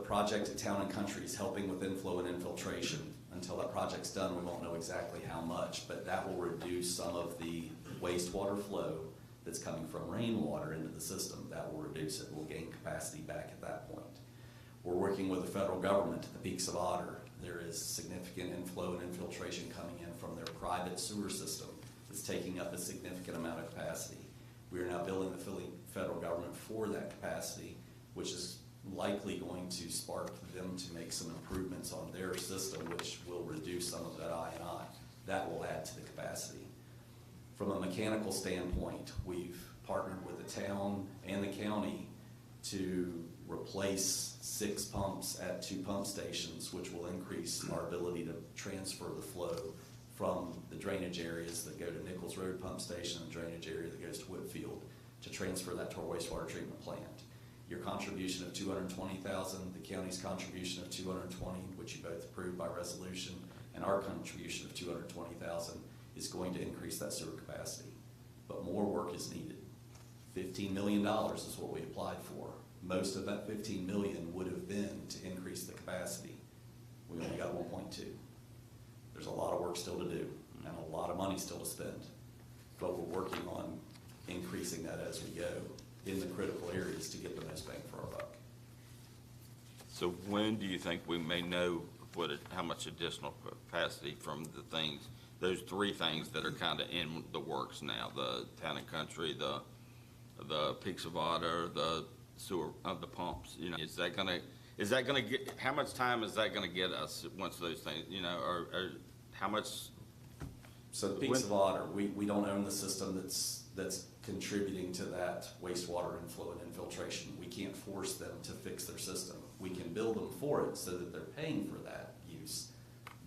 project at Town and Country is helping with inflow and infiltration. Until that project's done, we won't know exactly how much, but that will reduce some of the wastewater flow that's coming from rainwater into the system. That will reduce it. We'll gain capacity back at that point. We're working with the federal government at the Peaks of Otter. There is significant inflow and infiltration coming in from their private sewer system. It's taking up a significant amount of capacity. We are now billing the federal government for that capacity, which is likely going to spark them to make some improvements on their system, which will reduce some of that I&I. That will add to the capacity. From a mechanical standpoint, we've partnered with the town and the county to replace 6 pumps at 2 pump stations, which will increase our ability to transfer the flow from the drainage areas that go to Nichols Road Pump Station and the drainage area that goes to Whitfield, to transfer that to our wastewater treatment plant. Your contribution of $220,000, the county's contribution of $220,000, which you both approved by resolution, and our contribution of $220,000 is going to increase that sewer capacity. But more work is needed. $15 million is what we applied for. Most of that $15 million would have been to increase the capacity. We only got 1.2. There's a lot of work still to do and a lot of money still to spend, but we're working on increasing that as we go in the critical areas to get the most bang for our buck. So when do you think we may know how much additional capacity from the things, those 3 things that are kind of in the works now, the Town and Country, the Peaks of Otter, the sewer, the pumps, you know, is that gonna get, how much time is that gonna get us once those things, you know, or how much? So the Peaks of Otter, we don't own the system that's contributing to that wastewater inflow and infiltration. We can't force them to fix their system. We can bill them for it so that they're paying for that use,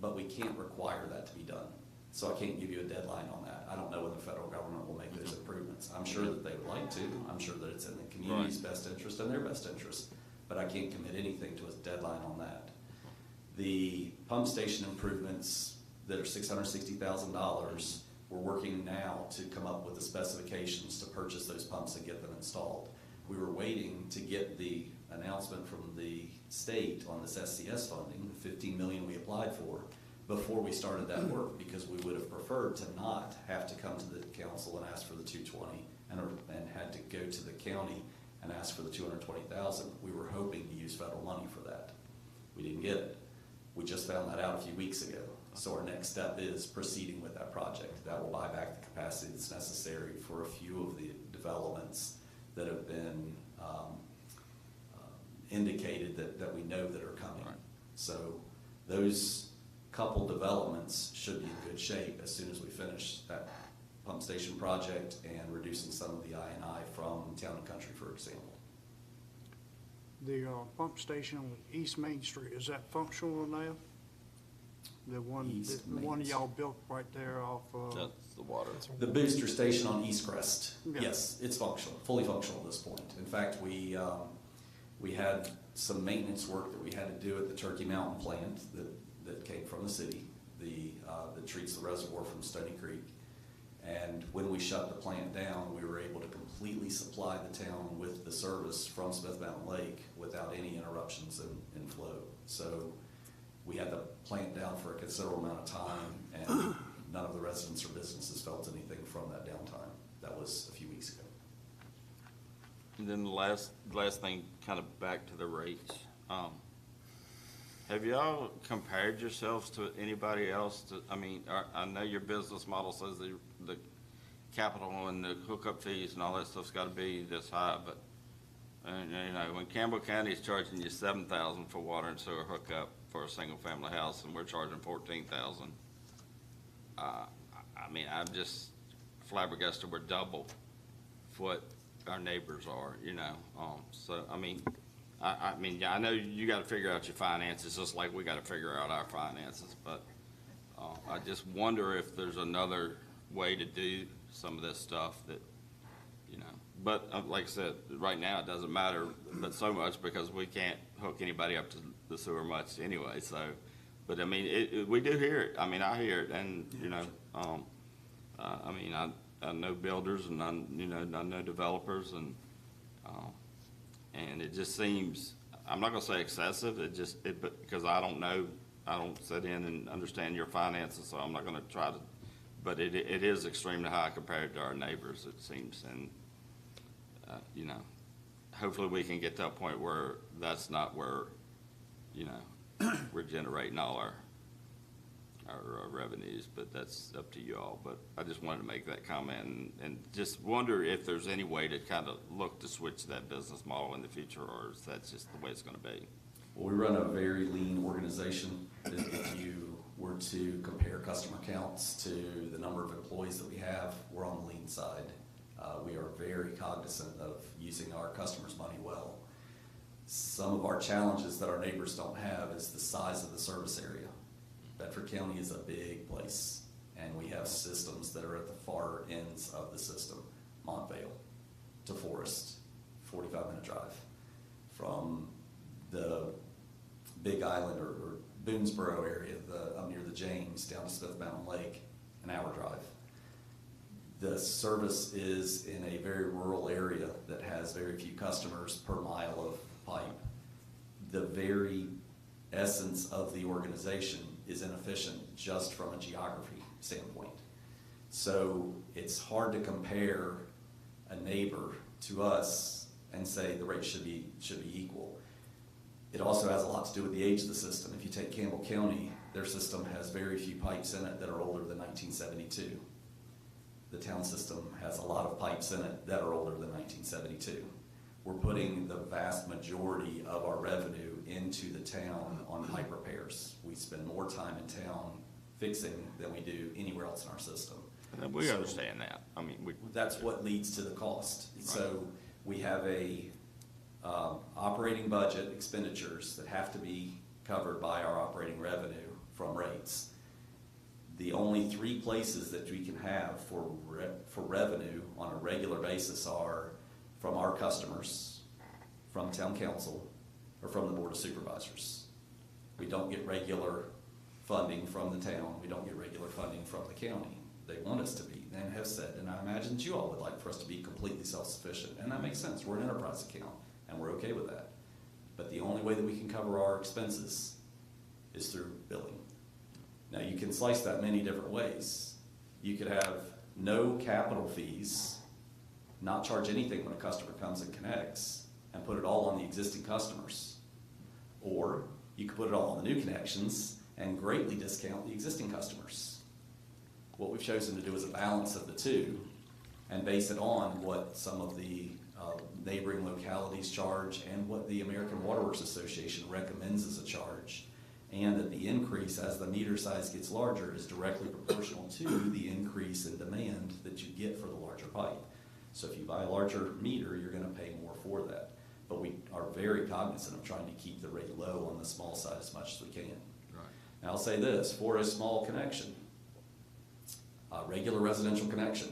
but we can't require that to be done. So I can't give you a deadline on that. I don't know when the federal government will make those improvements. I'm sure that they would like to. I'm sure that it's in the community's best interest and their best interest, but I can't commit anything to a deadline on that. The pump station improvements that are $660,000, we're working now to come up with the specifications to purchase those pumps and get them installed. We were waiting to get the announcement from the state on this SCS funding, the $15 million we applied for, before we started that work, because we would have preferred to not have to come to the council and ask for the $220 and had to go to the county and ask for the $220,000. We were hoping to use federal money for that. We didn't get it. We just found that out a few weeks ago. So our next step is proceeding with that project. That will buy back the capacity that's necessary for a few of the developments that have been indicated that we know that are coming. Right. So those couple developments should be in good shape as soon as we finish that pump station project and reducing some of the I&I from Town and Country, for example. The pump station on East Main Street, is that functional now? The one, East the Main one Street. y'all built right there off, That's the water. The booster station on East Crest, Yeah. yes, it's functional, fully functional at this point. In fact, we had some maintenance work that we had to do at the Turkey Mountain plant that came from the city, that treats the reservoir from Stony Creek. And when we shut the plant down, we were able to completely supply the town with the service from Smith Mountain Lake without any interruptions in flow. So we had the plant down for a considerable amount of time, and none of the residents or businesses felt anything from that downtime. That was a few weeks ago. And then the last thing, kind of back to the rates. Have y'all compared yourselves to anybody else? I mean, I know your business model says the capital and the hookup fees and all that stuff's gotta be this high, but, you know, when Campbell County is charging you $7,000 for water and sewer hookup for a single-family house, and we're charging $14,000, I mean, I'm just flabbergasted we're double what our neighbors are, you know, so, I mean, I know you gotta figure out your finances, just like we gotta figure out our finances, but, I just wonder if there's another way to do some of this stuff that, you know, but, like I said, right now, it doesn't matter, but so much, because we can't hook anybody up to the sewer much anyway, so, but, I mean, we do hear it, I mean, I hear it, and, you know, I mean, I know builders, and I know developers, and it just seems, I'm not gonna say excessive, because I don't know, I don't sit in and understand your finances, so I'm not gonna try to, but it is extremely high compared to our neighbors, it seems, and, you know, hopefully we can get to a point where that's not where, you know, we're generating all our revenues, but that's up to you all. But I just wanted to make that comment and just wonder if there's any way to kind of look to switch that business model in the future, or is that just the way it's gonna be? Well, we run a very lean organization. If you were to compare customer counts to the number of employees that we have, we're on the lean side. We are very cognizant of using our customers' money well. Some of our challenges that our neighbors don't have is the size of the service area. Bedford County is a big place, and we have systems that are at the far ends of the system. Montvale to Forest, 45-minute drive. From the Big Island or Boonesboro area, up near the James, down to Smith Mountain Lake, an hour drive. The service is in a very rural area that has very few customers per mile of pipe. The very essence of the organization is inefficient just from a geography standpoint. So it's hard to compare a neighbor to us and say the rate should be equal. It also has a lot to do with the age of the system. If you take Campbell County, their system has very few pipes in it that are older than 1972. The town system has a lot of pipes in it that are older than 1972. We're putting the vast majority of our revenue into the town on pipe repairs. We spend more time in town fixing than we do anywhere else in our system. And we So understand that. I mean, that's what leads to the cost. So we have a operating budget expenditures that have to be covered by our operating revenue from rates. The only three places that we can have for revenue on a regular basis are from our customers, from town council, or from the board of supervisors. We don't get regular funding from the town. We don't get regular funding from the county. They want us to be, and have said, and I imagine that you all would like for us to be completely self-sufficient, and that makes sense. We're an enterprise account, and we're okay with that. But the only way that we can cover our expenses is through billing. Now, you can slice that many different ways. You could have no capital fees, not charge anything when a customer comes and connects, and put it all on the existing customers. Or you could put it all on the new connections and greatly discount the existing customers. What we've chosen to do is a balance of the two and base it on what some of the neighboring localities charge and what the American Water Works Association recommends as a charge. and that the increase as the meter size gets larger is directly proportional to the increase in demand that you get for the larger pipe. So if you buy a larger meter, you're gonna pay more for that. But we are very cognizant of trying to keep the rate low on the small side as much as we can. Right. Now, I'll say this, for a small connection, a regular residential connection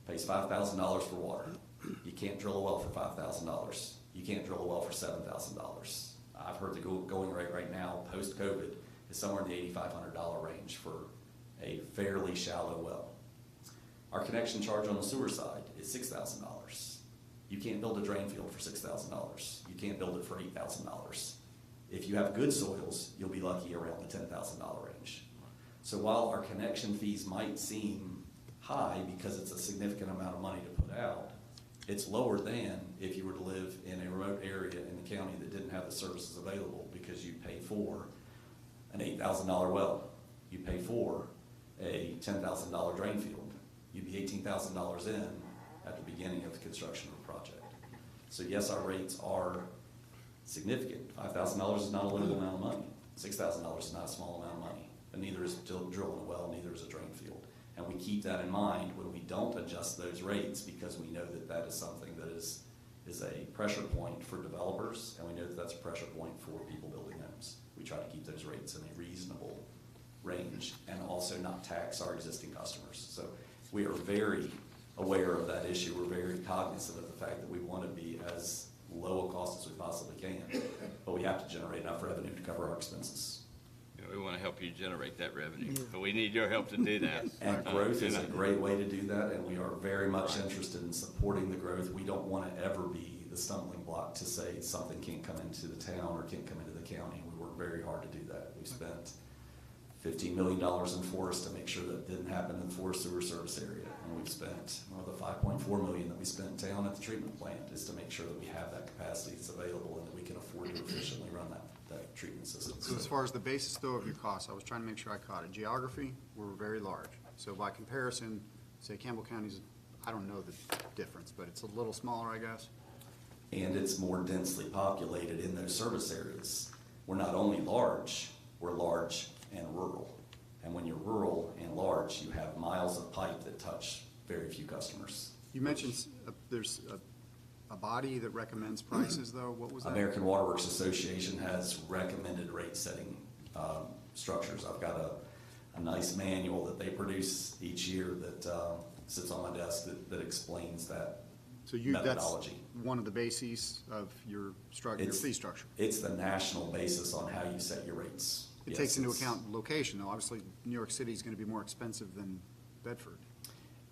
pays $5,000 for water. You can't drill a well for $5,000. You can't drill a well for $7,000. I've heard the going rate right now, post-COVID, is somewhere in the $8,500 range for a fairly shallow well. Our connection charge on the sewer side is $6,000. You can't build a drain field for $6,000. You can't build it for $8,000. If you have good soils, you'll be lucky around the $10,000 range. So while our connection fees might seem high because it's a significant amount of money to put out, it's lower than if you were to live in a remote area in the county that didn't have the services available, because you pay for an $8,000 well. You pay for a $10,000 drain field. You'd be $18,000 in at the beginning of the construction of a project. So yes, our rates are significant. $5,000 is not a little amount of money. $6,000 is not a small amount of money. And neither is drilling a well, neither is a drain field. And we keep that in mind when we don't adjust those rates, because we know that that is something that is a pressure point for developers, and we know that that's a pressure point for people building homes. We try to keep those rates in a reasonable range and also not tax our existing customers. So we are very aware of that issue. We're very cognizant of the fact that we want to be as low a cost as we possibly can, but we have to generate enough revenue to cover our expenses. We want to help you generate that revenue, but we need your help to do that. And growth is a great way to do that, and we are very much interested in supporting the growth. We don't want to ever be the stumbling block to say something can't come into the town or can't come into the county. We work very hard to do that. We spent $15 million in forest to make sure that didn't happen in the forest sewer service area. And we've spent, well, the $5.4 million that we spent in town at the treatment plant is to make sure that we have that capacity that's available and that we can afford to efficiently run that treatment system. So as far as the basis though of your costs, I was trying to make sure I caught it. Geography, we're very large. So by comparison, say Campbell County's, I don't know the difference, but it's a little smaller, I guess. And it's more densely populated in those service areas. We're not only large, we're large and rural. And when you're rural and large, you have miles of pipe that touch very few customers. You mentioned there's a body that recommends prices though. What was that? American Water Works Association has recommended rate setting structures. I've got a nice manual that they produce each year that sits on my desk that explains that methodology. That's one of the bases of your fee structure. It's the national basis on how you set your rates. It takes into account location though. Obviously, New York City is going to be more expensive than Bedford.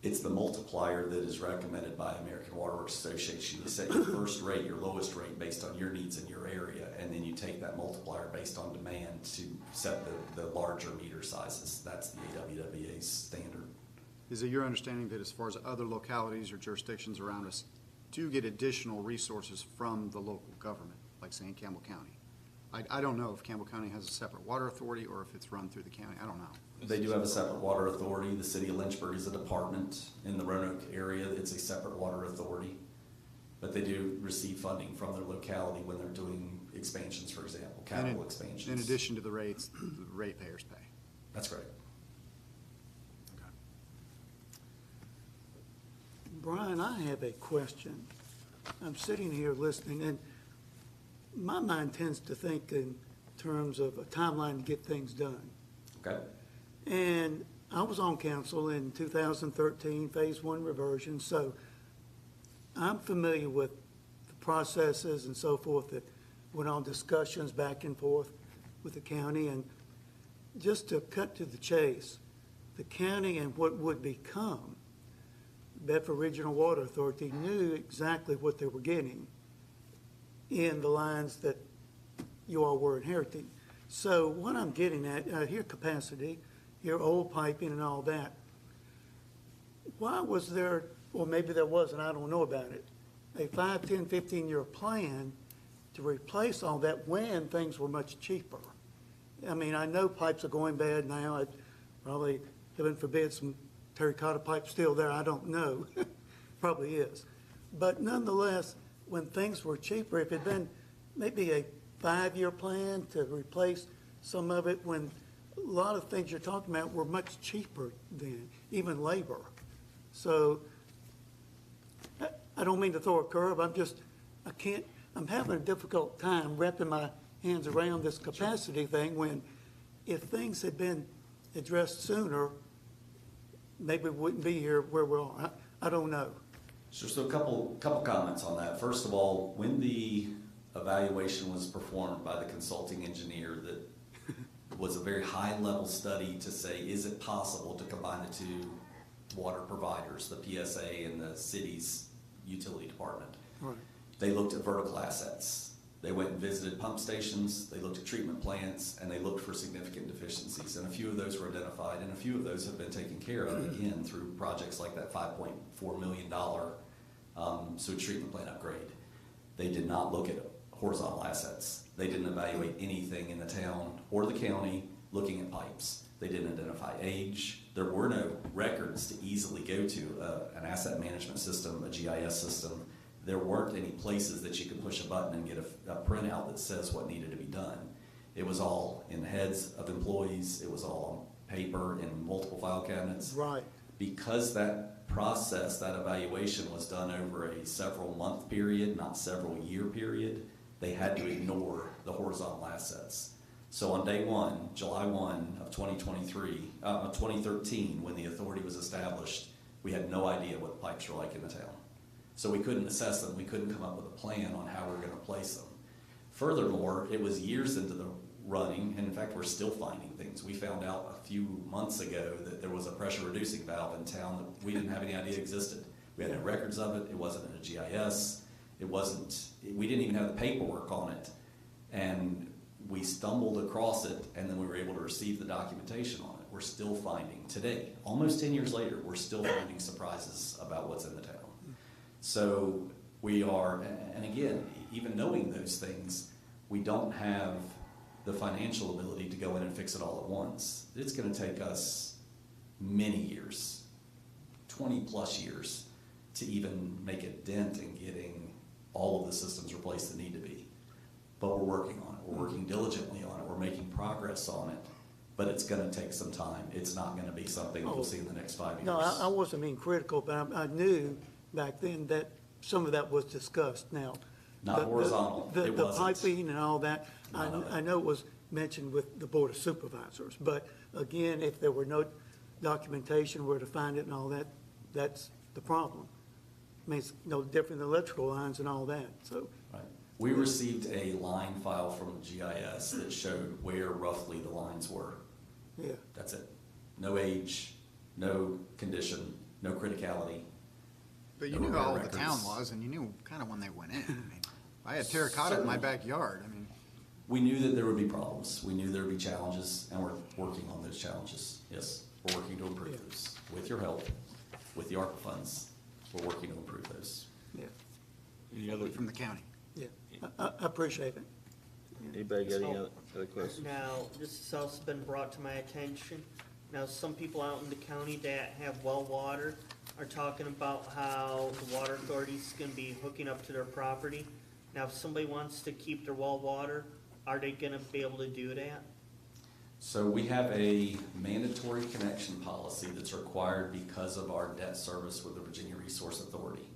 It's the multiplier that is recommended by American Water Works Association. You set your first rate, your lowest rate, based on your needs in your area, and then you take that multiplier based on demand to set the larger meter sizes. That's the AWWA's standard. Is it your understanding that as far as other localities or jurisdictions around us do get additional resources from the local government, like say in Campbell County? I don't know if Campbell County has a separate water authority or if it's run through the county. I don't know. They do have a separate water authority. The city of Lynchburg is a department. In the Roanoke area, it's a separate water authority. But they do receive funding from their locality when they're doing expansions, for example, capital expansions. In addition to the rates, the ratepayers pay. That's correct. Brian, I have a question. I'm sitting here listening, and my mind tends to think in terms of a timeline to get things done. Okay. And I was on council in 2013, Phase 1 reversion, so I'm familiar with the processes and so forth that went on, discussions back and forth with the county. And just to cut to the chase, the county and what would become Bedford Regional Water Authority knew exactly what they were getting in the lines that you all were inheriting. So what I'm getting at, I hear capacity, hear old piping and all that. Why was there, or maybe there wasn't, I don't know about it, a 5, 10, 15-year plan to replace all that when things were much cheaper? I mean, I know pipes are going bad now. I'd probably, heaven forbid, some terracotta pipe still there. I don't know. Probably is. But nonetheless, when things were cheaper, if it had been maybe a 5-year plan to replace some of it when a lot of things you're talking about were much cheaper than, even labor. So I don't mean to throw a curve, I'm having a difficult time wrapping my hands around this capacity thing when if things had been addressed sooner, maybe we wouldn't be here where we are. I don't know. So a couple comments on that. First of all, when the evaluation was performed by the consulting engineer, that was a very high-level study to say, is it possible to combine the two water providers, the PSA and the city's utility department? Right. They looked at vertical assets. They went and visited pump stations, they looked at treatment plants, and they looked for significant deficiencies. And a few of those were identified, and a few of those have been taken care of, again, through projects like that $5.4 million sewage treatment plant upgrade. They did not look at horizontal assets. They didn't evaluate anything in the town or the county looking at pipes. They didn't identify age. There were no records to easily go to, an asset management system, a GIS system. There weren't any places that you could push a button and get a printout that says what needed to be done. It was all in the heads of employees. It was all on paper in multiple file cabinets. Right. Because that process, that evaluation was done over a several month period, not several year period, they had to ignore the horizontal assets. So on day one, July 1 of 2013, when the authority was established, we had no idea what the pipes were like in the town. So we couldn't assess them. We couldn't come up with a plan on how we were going to place them. Furthermore, it was years into the running, and in fact, we're still finding things. We found out a few months ago that there was a pressure reducing valve in town that we didn't have any idea existed. We had no records of it. It wasn't in a GIS. We didn't even have the paperwork on it. And we stumbled across it, and then we were able to receive the documentation on it. We're still finding today, almost 10 years later, we're still finding surprises about what's in the town. So we are, and again, even knowing those things, we don't have the financial ability to go in and fix it all at once. It's going to take us many years, 20 plus years, to even make a dent in getting all of the systems replaced that need to be. But we're working on it. We're working diligently on it. We're making progress on it. But it's going to take some time. It's not going to be something that we'll see in the next 5 years. No, I wasn't being critical, but I knew back then that some of that was discussed. Now, Not horizontal. The It wasn't. piping and all that, None of it. I know it was mentioned with the Board of Supervisors, but again, if there were no documentation where to find it and all that, that's the problem. I mean, it's no different than electrical lines and all that, so. Right. We received a line file from GIS that showed where roughly the lines were. Yeah, That's it. No age, no condition, no criticality. But you There knew were how old the records. town was, and you knew kind of when they went in. I mean, I had terracotta in my backyard. I mean, We knew that there would be problems. We knew there would be challenges, and we're working on those challenges. Yes, we're working to improve those. With your help, with the ARPA funds, we're working to improve those. yeah, Any other, from the county. yeah. I appreciate it. anybody got any other questions? Now, this has also been brought to my attention. Now, some people out in the county that have well water are talking about how the water authority's gonna be hooking up to their property. Now, if somebody wants to keep their well water, are they gonna be able to do that? So we have a mandatory connection policy that's required because of our debt service with the Virginia Resource Authority.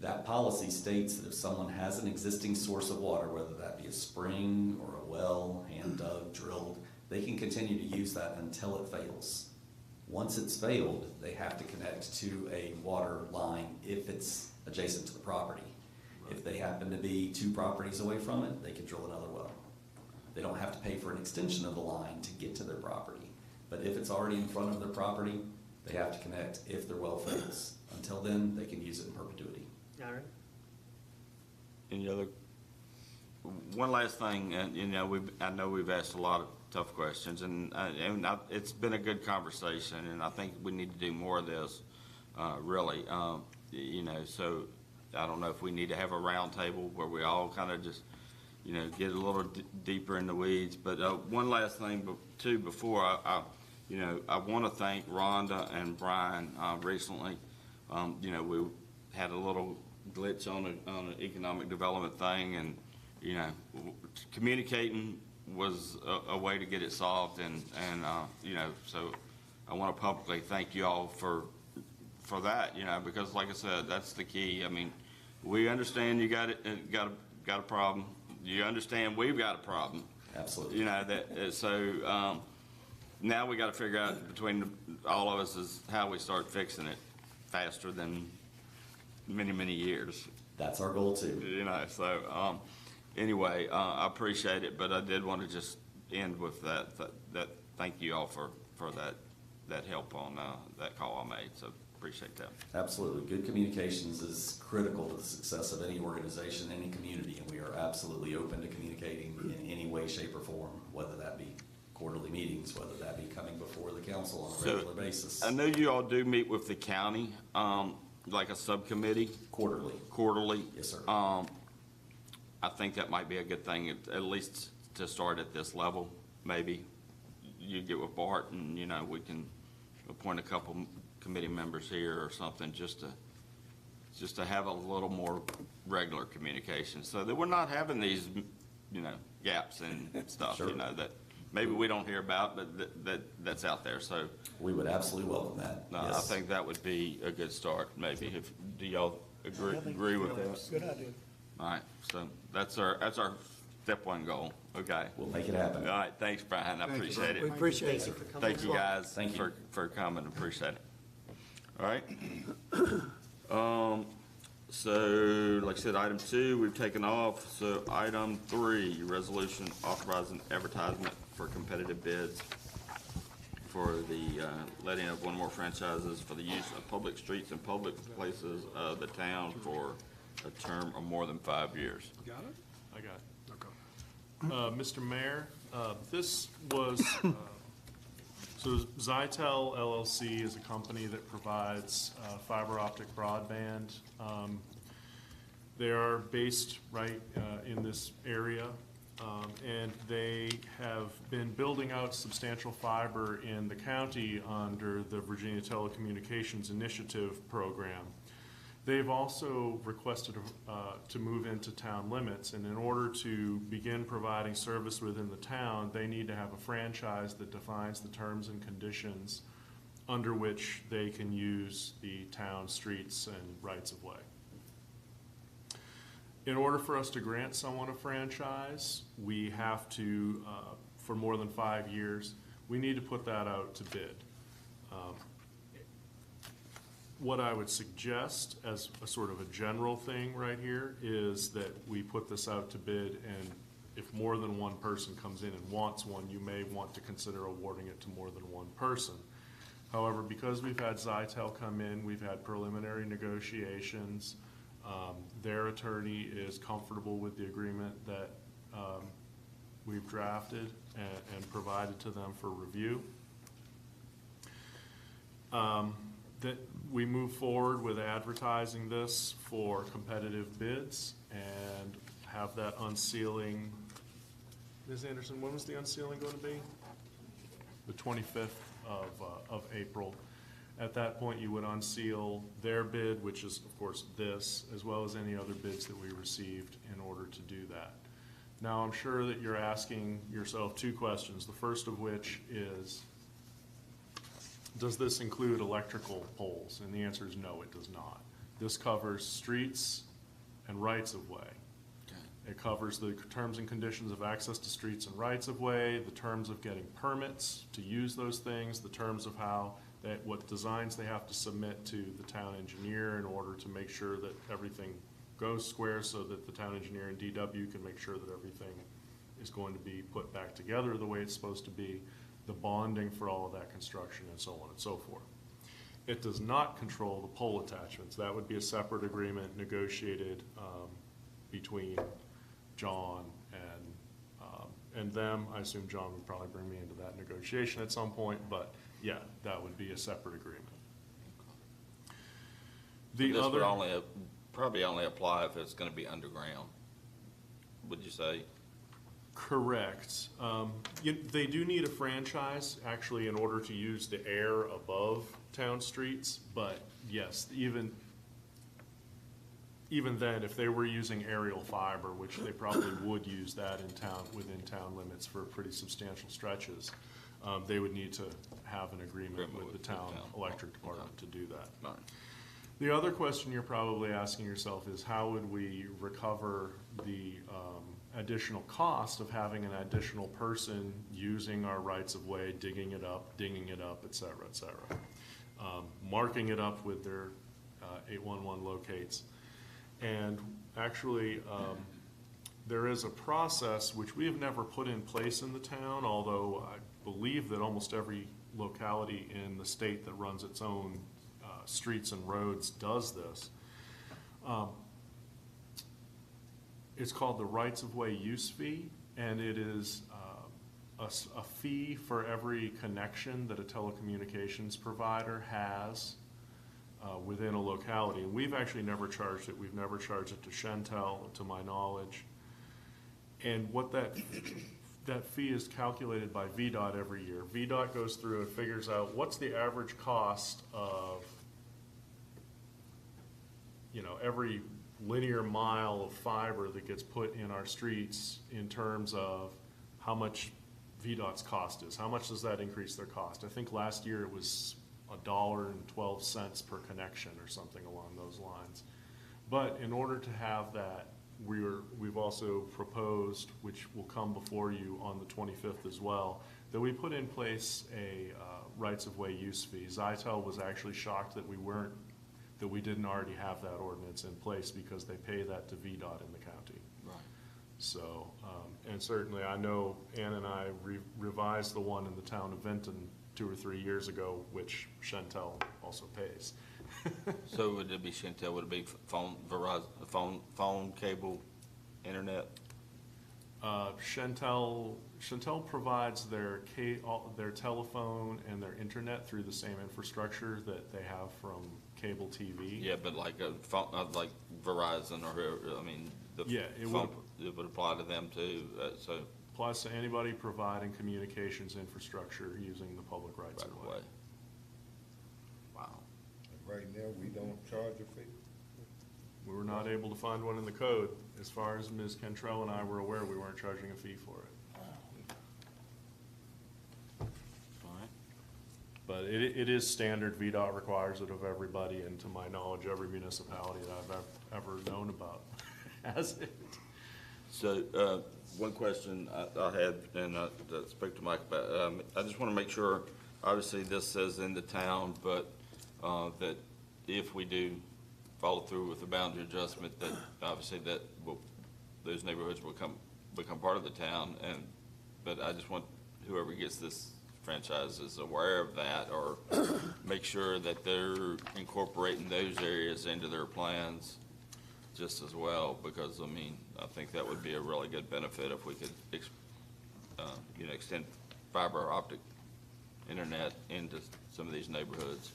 That policy states that if someone has an existing source of water, whether that be a spring or a well, hand dug, drilled, they can continue to use that until it fails. Once it's failed, they have to connect to a water line if it's adjacent to the property. If they happen to be 2 properties away from it, they can drill another well. They don't have to pay for an extension of the line to get to their property. But if it's already in front of their property, they have to connect if their well fails. Until then, they can use it in perpetuity. All right. Any other? One last thing, and I know we've asked a lot of tough questions, and it's been a good conversation, and I think we need to do more of this, really. So I don't know if we need to have a round table where we all kind of just, get a little deeper in the weeds. But one last thing, too, before I want to thank Rhonda and Brian recently. We had a little glitch on an economic development thing, and communicating was a way to get it solved, and, you know, so I want to publicly thank you all for that, you know, because like I said, that's the key. I mean, we understand you got a problem. You understand we've got a problem. Absolutely. You know, that, so, now we got to figure out between all of us is how we start fixing it faster than many years. That's our goal too. You know, so, anyway, I appreciate it, but I did want to just end with that thank you all for that help on, that call I made, so appreciate that. Absolutely. Good communications is critical to the success of any organization, any community, and we are absolutely open to communicating in any way, shape, or form, whether that be quarterly meetings, whether that be coming before the council on a So, regular basis. I know you all do meet with the county, like a subcommittee quarterly. Yes, sir. I think that might be a good thing, at least to start at this level, maybe. You get with Bart and, you know, we can appoint a couple committee members here or something, just to have a little more regular communication, so that we're not having these, you know, gaps and stuff, Sure. you know, that maybe we don't hear about, but that's out there, so. We would absolutely welcome that. I Yes. think that would be a good start, maybe. Do y'all agree with that? Good idea. All right, so that's our step one goal, okay? We'll make it happen. All right, thanks, Brian, I appreciate We it. appreciate Thank you it. for coming. Thank as you, well. guys, Thank you. for coming, appreciate it. All right. So, like I said, item 2, we've taken off, so item 3, resolution authorizing advertisement for competitive bids for the letting of one more franchises for the use of public streets and public places of the town for a term of more than 5 years. Got it? I got it. Okay. Mr. Mayor, this was, so Zytel LLC is a company that provides fiber optic broadband. They are based right in this area, and they have been building out substantial fiber in the county under the Virginia Telecommunications Initiative program. They've also requested to move into town limits, and in order to begin providing service within the town, they need to have a franchise that defines the terms and conditions under which they can use the town streets and rights of way. In order for us to grant someone a franchise, we have to, for more than 5 years, we need to put that out to bid. What I would suggest as a sort of a general thing right here is that we put this out to bid, and if more than one person comes in and wants one, you may want to consider awarding it to more than one person. However, because we've had Zytel come in, we've had preliminary negotiations, their attorney is comfortable with the agreement that we've drafted and provided to them for review. That we move forward with advertising this for competitive bids and have that unsealing. Ms. Anderson, when was the unsealing going to be? The 25th of April. At that point, you would unseal their bid, which is, of course, this, as well as any other bids that we received in order to do that. Now, I'm sure that you're asking yourself 2 questions, the first of which is, does this include electrical poles? And the answer is no, it does not. This covers streets and rights of way. It covers the terms and conditions of access to streets and rights of way, the terms of getting permits to use those things, the terms of what designs they have to submit to the town engineer in order to make sure that everything goes square, so that the town engineer and DW can make sure that everything is going to be put back together the way it's supposed to be, the bonding for all of that construction, and so on and so forth. It does not control the pole attachments. That would be a separate agreement negotiated between John and them. I assume John would probably bring me into that negotiation at some point, but yeah, that would be a separate agreement. This would probably only apply if it's going to be underground, would you say? Correct. They do need a franchise, actually, in order to use the air above town streets, but yes, even even then, if they were using aerial fiber, which they probably would use that in town, within town limits for pretty substantial stretches, they would need to have an agreement with the town electric department to do that. Right. The other question you're probably asking yourself is how would we recover the additional cost of having an additional person using our rights of way, digging it up, et cetera, et cetera. Marking it up with their 811 locates. And actually, there is a process which we have never put in place in the town, although I believe that almost every locality in the state that runs its own streets and roads does this. It's called the rights of way use fee, and it is a fee for every connection that a telecommunications provider has within a locality. And we've actually never charged it. We've never charged it to Shentel, to my knowledge. And what that fee is calculated by VDOT every year. VDOT goes through and figures out what's the average cost of, every linear mile of fiber that gets put in our streets in terms of how much VDOT's cost is. How much does that increase their cost? I think last year it was $1.12 per connection or something along those lines. But in order to have that, we've also proposed, which will come before you on the 25th as well, that we put in place a rights of way use fee. Zytel was actually shocked that we didn't already have that ordinance in place because they pay that to VDOT in the county. Right. So, and certainly I know Ann and I revised the one in the town of Vinton 2 or 3 years ago, which Shentel also pays. So would it be Shentel, would it be phone, Verizon, phone, cable, internet? Shentel provides their telephone and their internet through the same infrastructure that they have from cable TV. Yeah, but like a phone, like Verizon or whoever, I mean, It would apply to them too, so. Applies to anybody providing communications infrastructure using the public rights of way. Wow. Right now, we don't charge a fee. We were not able to find one in the code. As far as Ms. Cantrell and I were aware, we weren't charging a fee for it. All right. But it is standard. VDOT requires it of everybody, and to my knowledge, every municipality that I've ever known about has it. So, one question I had, and I spoke to Mike about, I just want to make sure, obviously this says in the town, but that if we do follow through with the boundary adjustment, that obviously those neighborhoods will become part of the town, but I just want whoever gets this franchise is aware of that, or make sure that they're incorporating those areas into their plans just as well, because I mean, I think that would be a really good benefit if we could, extend fiber optic internet into some of these neighborhoods.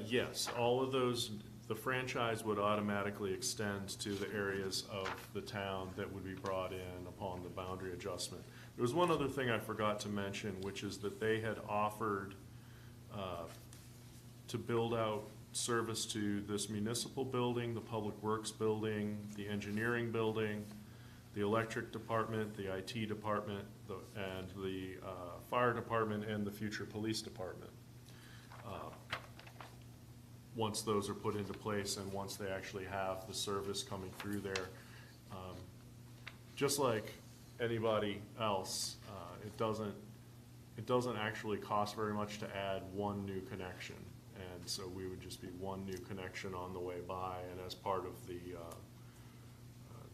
Yes, all of those, the franchise would automatically extend to the areas of the town that would be brought in upon the boundary adjustment. There was one other thing I forgot to mention, which is that they had offered to build out service to this municipal building, the public works building, the engineering building, the electric department, the IT department, and the fire department, and the future police department. Once those are put into place and once they actually have the service coming through there, just like anybody else, it doesn't actually cost very much to add one new connection. And so we would just be one new connection on the way by, and as part of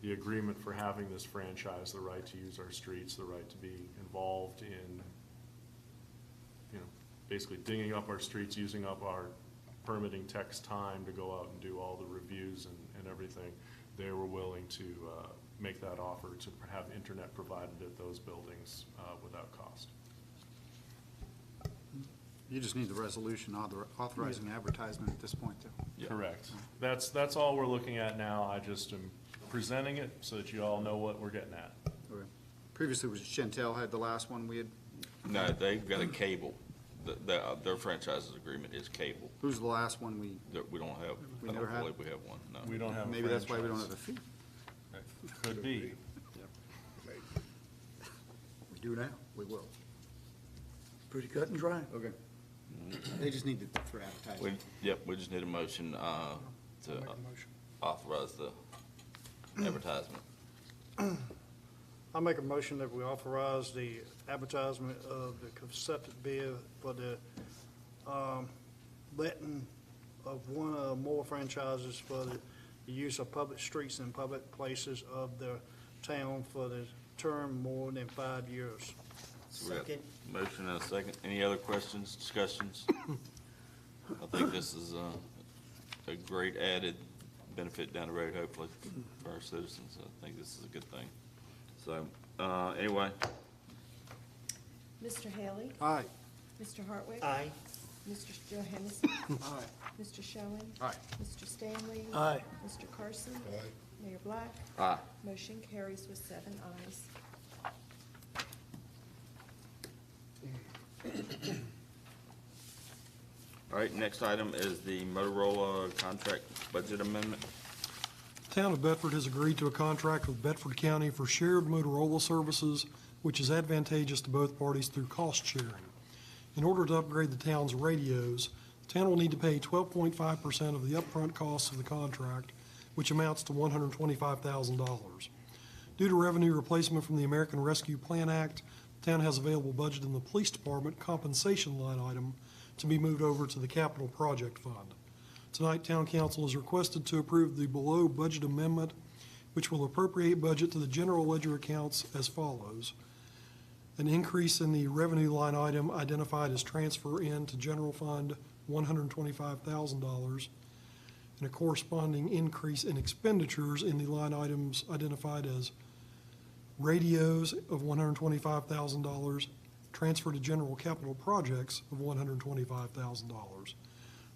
the agreement for having this franchise, the right to use our streets, the right to be involved in, basically digging up our streets, using up our permitting tech's time to go out and do all the reviews and everything, they were willing to make that offer to have internet provided at those buildings without cost. You just need the resolution authorizing advertisement at this point, too. Yeah. Correct. That's all we're looking at now. I just am presenting it so that you all know what we're getting at. Okay. Previously, was Shentel had the last one we had? No, they've got a cable. their franchise agreement is cable. Who's the last one we, That we don't have, We I never don't had? believe we have one, no. We don't have a maybe that's why we don't have franchise. a fee. Could be. We do now, we will. Pretty cut and dry. Okay. They just need to, for advertising. We just need a motion, to Make a motion. authorize the advertisement. I make a motion that we authorize the advertisement of the accepted bid for the letting of one or more franchises for the use of public streets and public places of the town for the term more than 5 years. So we got Second. Motion and a second. Any other questions, discussions? I think this is a great added benefit down the road, hopefully, for our citizens. I think this is a good thing. So, anyway, Mr. Haley? Aye. Mr. Hartwick? Aye. Mr. Johansson? Aye. Mr. Schoen? Aye. Mr. Stanley? Aye. Mr. Carson? Aye. Mayor Black? aye. Motion carries with 7 ayes. All right, next item is the Motorola contract budget amendment. The Town of Bedford has agreed to a contract with Bedford County for shared Motorola services, which is advantageous to both parties through cost sharing. In order to upgrade the town's radios, the town will need to pay 12.5% of the upfront costs of the contract, which amounts to $125,000. Due to revenue replacement from the American Rescue Plan Act, the town has available budget in the police department compensation line item to be moved over to the capital project fund. Tonight, Town Council is requested to approve the below budget amendment, which will appropriate budget to the general ledger accounts as follows. An increase in the revenue line item identified as transfer in to general fund, $125,000, and a corresponding increase in expenditures in the line items identified as radios of $125,000, transfer to general capital projects of $125,000.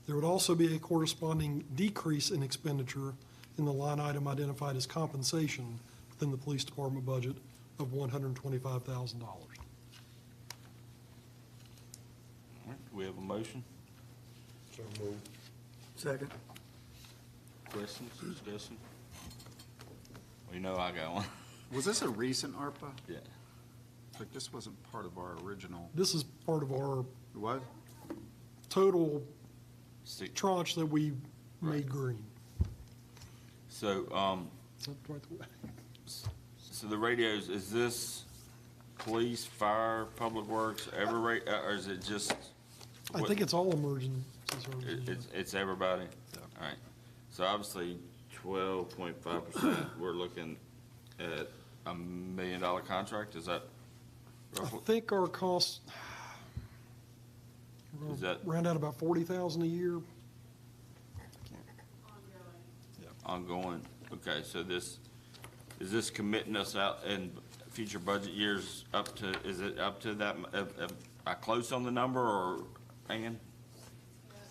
There would also be a corresponding decrease in expenditure in the line item identified as compensation within the police department budget of $125,000. All right, do we have a motion? So moved. Second. Questions, discussion? Well, you know I got one. Was this a recent ARPA? Yeah. Like, this wasn't part of our original, This is part of our what? total See, tranche that we made green. So, Is that right the way? so the radios, is this police, fire, public works, every, or is it just? I think it's all emergency It's, services. it's everybody? All right. So obviously, 12.5%, we're looking at $1 million contract, is that I roughly? think our costs, Is that round out about 40,000 a year. ongoing? Okay, so this, is this committing us out in future budget years up to, is it up to that, am I close on the number, or, Ann? Yeah,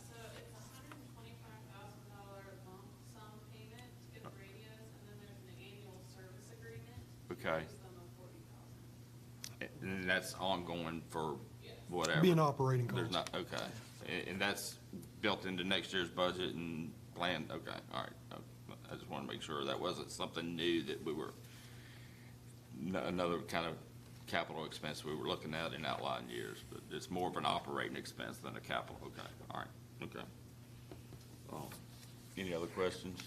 so it's $125,000 lump sum payment to get the radios, and then there's an annual service agreement. Okay. Gives them a $40,000. And that's ongoing for whatever? Be an operating There's cost. not, okay. And that's built into next year's budget and planned, okay, all right. I just want to make sure that wasn't something new that we were, another kind of capital expense we were looking at in outlying years, but it's more of an operating expense than a capital, okay, all right, okay. Any other questions?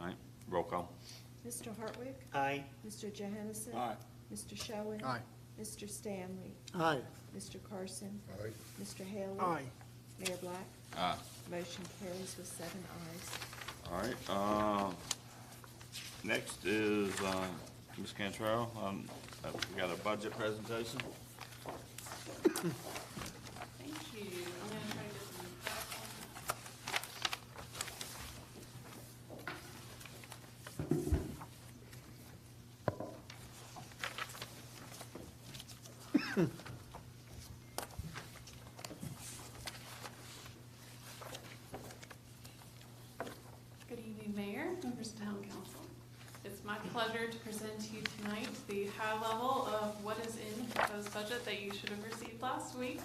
All right, roll call. Mr. Hartwick? Aye. Mr. Johansson? Aye. Mr. Schoen? Aye. Mr. Stanley? Aye. Mr. Carson? Aye. Mr. Haley? Aye. Mayor Black? Aye. Motion carries with 7 ayes. All right, next is, Ms. Cantrell, we got a budget presentation. Thank you. I'm gonna try to get some back on. Good evening, Mayor, members of Town Council. It's my pleasure to present to you tonight the high level of what is in the proposed budget that you should have received last week.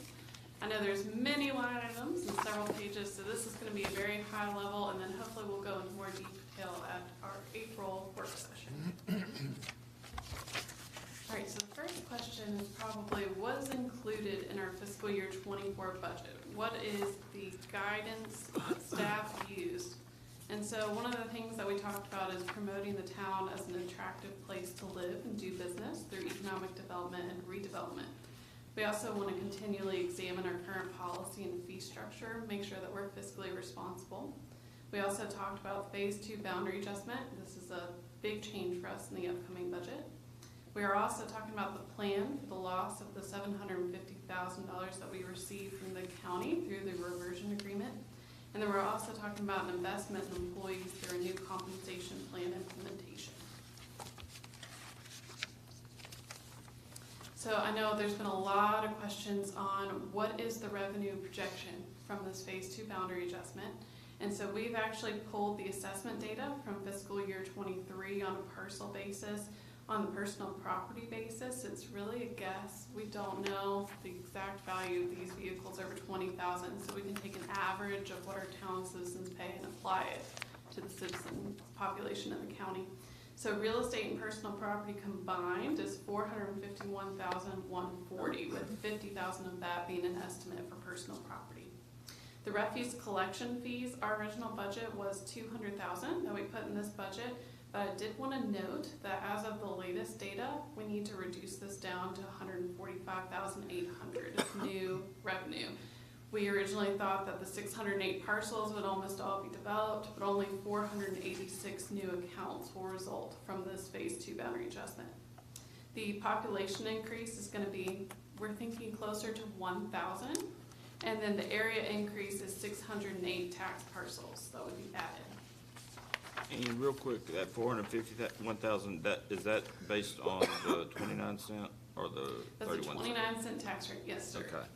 I know there's many line items and several pages, so this is going to be a very high level, and then hopefully we'll go into more detail at our April work session. All right, so the first question is probably what is included in our fiscal year 24 budget? What is the guidance that staff used? And so one of the things that we talked about is promoting the town as an attractive place to live and do business through economic development and redevelopment. We also want to continually examine our current policy and fee structure, make sure that we're fiscally responsible. We also talked about phase 2 boundary adjustment. This is a big change for us in the upcoming budget. We are also talking about the plan for the loss of the $750,000 that we received from the county through the reversion agreement. And then we're also talking about an investment in employees through a new compensation plan implementation. So I know there's been a lot of questions on what is the revenue projection from this phase 2 boundary adjustment. And so we've actually pulled the assessment data from fiscal year 23 on a parcel basis. On the personal property basis, it's really a guess. We don't know the exact value of these vehicles over $20,000, so we can take an average of what our town citizens pay and apply it to the citizen population of the county. So real estate and personal property combined is $451,140, with $50,000 of that being an estimate for personal property. The refuse collection fees, our original budget was $200,000 that we put in this budget. But I did want to note that as of the latest data, we need to reduce this down to $145,800 as new revenue. We originally thought that the 608 parcels would almost all be developed, but only 486 new accounts will result from this phase 2 boundary adjustment. The population increase is going to be, we're thinking closer to 1,000, and then the area increase is 608 tax parcels that would be added. And real quick, that 451,000, is that based on the 29 cent or the 31 That's a cent? 29-cent tax rate, yes, sir. Okay, all right.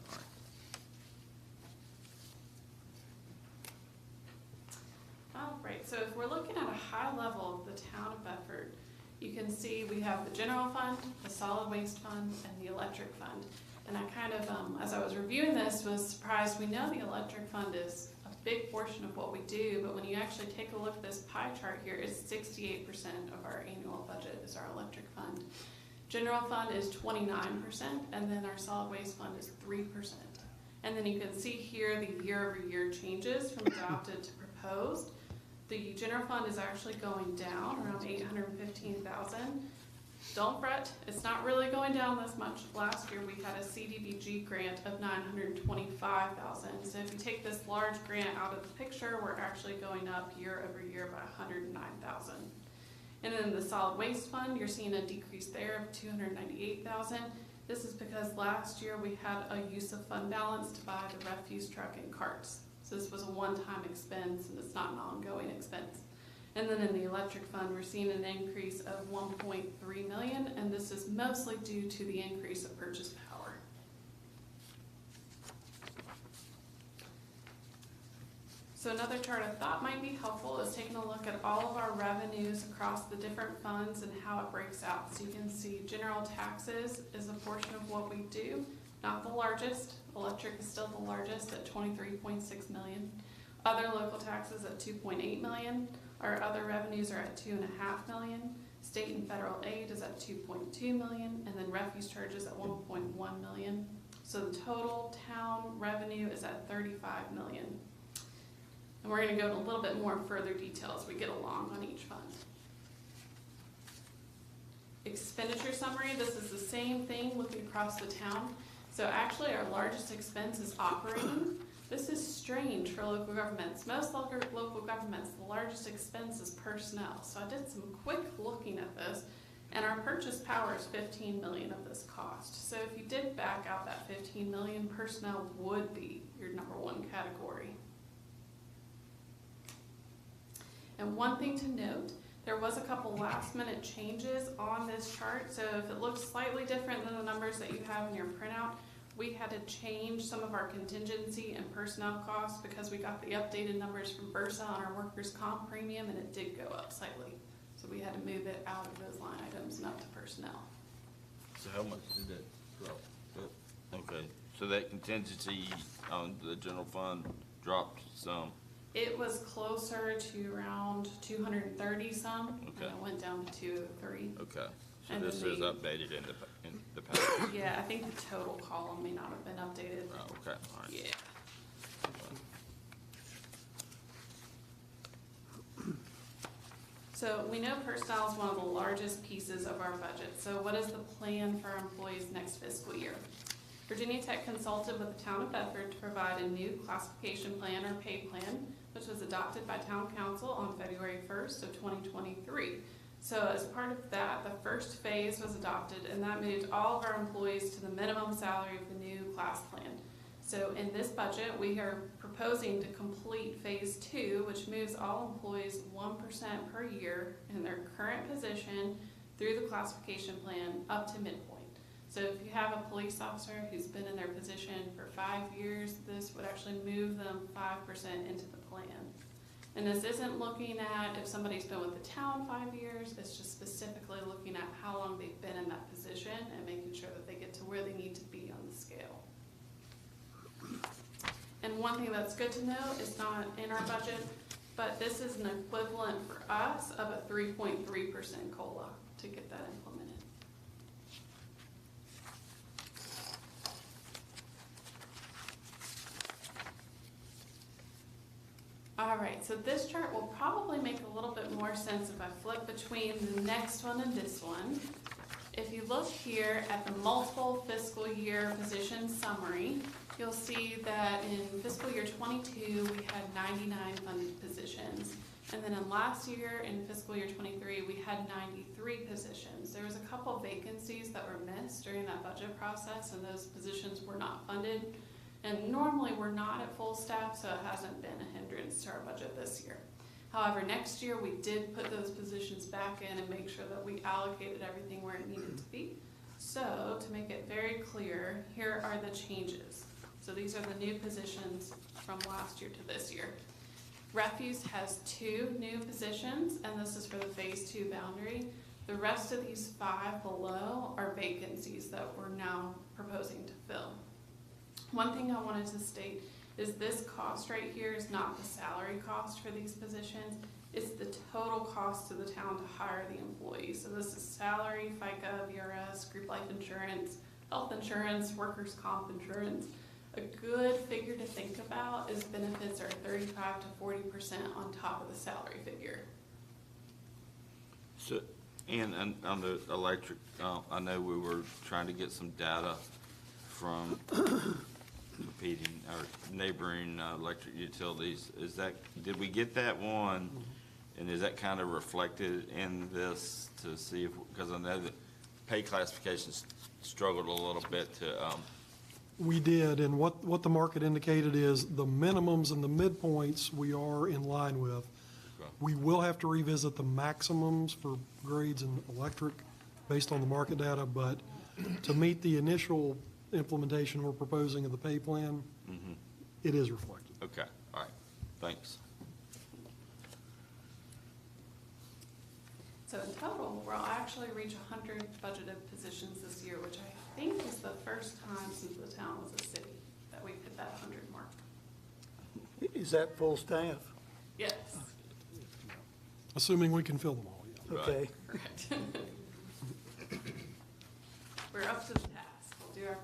All right, so if we're looking at a high level of the town of Bedford, you can see we have the general fund, the solid waste fund, and the electric fund. And I kind of, as I was reviewing this, was surprised. We know the electric fund is a big portion of what we do, but when you actually take a look at this pie chart here, it's 68% of our annual budget is our electric fund. General fund is 29%, and then our solid waste fund is 3%. And then you can see here the year-over-year changes from adopted to proposed. The general fund is actually going down around $815,000. Don't fret, it's not really going down this much. Last year we had a CDBG grant of $925,000. So if you take this large grant out of the picture, we're actually going up year over year by $109,000. And then the solid waste fund, you're seeing a decrease there of $298,000. This is because last year we had a use of fund balance to buy the refuse truck and carts. So this was a one-time expense and it's not an ongoing expense. And then in the electric fund, we're seeing an increase of $1.3 million, and this is mostly due to the increase of purchase power. So another chart I thought might be helpful is taking a look at all of our revenues across the different funds and how it breaks out. So you can see general taxes is a portion of what we do, not the largest. Electric is still the largest at $23.6 million. Other local taxes at $2.8 million. Our other revenues are at $2.5 million. State and federal aid is at $2.2 million, and then refuse charges at $1.1 million. So the total town revenue is at $35 million. And we're going to go into a little bit more further detail as we get along on each fund. Expenditure summary, this is the same thing looking across the town. So actually our largest expense is operating. This is strange for local governments. Most local governments, the largest expense is personnel. So I did some quick looking at this, and our purchase power is $15 million of this cost. So if you did back out that $15 million, personnel would be your #1 category. And one thing to note, there was a couple last minute changes on this chart. So if it looks slightly different than the numbers that you have in your printout, we had to change some of our contingency and personnel costs because we got the updated numbers from Bursa on our workers' comp premium, and it did go up slightly. So So we had to move it out of those line items and up to personnel. So how much did that drop? Okay, so that contingency on the general fund dropped some. It was closer to around 230 some, and Okay. it went down to 203. Okay, so And this then is they- updated in the package. Yeah, I think the total column may not have been updated. Oh, okay, all right. Yeah. So we know personnel is one of the largest pieces of our budget. So what is the plan for our employees next fiscal year? Virginia Tech consulted with the town of Bedford to provide a new classification plan or pay plan, which was adopted by town council on February 1st of 2023. So as part of that, the first phase was adopted, and that moved all of our employees to the minimum salary of the new class plan. So in this budget, we are proposing to complete phase 2, which moves all employees 1% per year in their current position through the classification plan up to midpoint. So if you have a police officer who's been in their position for 5 years, this would actually move them 5% into the plan. And this isn't looking at if somebody's been with the town 5 years, it's just specifically looking at how long they've been in that position and making sure that they get to where they need to be on the scale. And one thing that's good to know, it's not in our budget, but this is an equivalent for us of a 3.3% COLA to get that implemented. All right, so this chart will probably make a little bit more sense if I flip between the next one and this one. If you look here at the multiple fiscal year position summary, you'll see that in fiscal year 22, we had 99 funded positions. And then in last year, in fiscal year 23, we had 93 positions. There was a couple of vacancies that were missed during that budget process, and those positions were not funded. And normally, we're not at full staff, so it hasn't been a hindrance to our budget this year. However, next year, we did put those positions back in and make sure that we allocated everything where it needed to be. So, to make it very clear, here are the changes. So these are the new positions from last year to this year. Refuse has 2 new positions, and this is for the phase 2 boundary. The rest of these 5 below are vacancies that we're now proposing to fill. One thing I wanted to state is this cost right here is not the salary cost for these positions. It's the total cost to the town to hire the employees. So this is salary, FICA, VRS, group life insurance, health insurance, workers' comp insurance. A good figure to think about is benefits are 35 to 40% on top of the salary figure. So, and on the electric, I know we were trying to get some data from competing or neighboring electric utilities. Is that, did we get that one? And is that kind of reflected in this to see if, because I know that pay classifications struggled a little bit to, We did, and what the market indicated is the minimums and the midpoints we are in line with. Okay. We will have to revisit the maximums for grades in electric based on the market data, but to meet the initial implementation we're proposing of the pay plan, it is reflected. okay, all right, thanks. So in total, we'll actually reach 100 budgeted positions this year, which I think is the first time since the town was a city that we've hit that 100 mark. Is that full staff? Yes, Assuming we can fill them all, yeah. Okay. correct. We're up to the task. We'll do our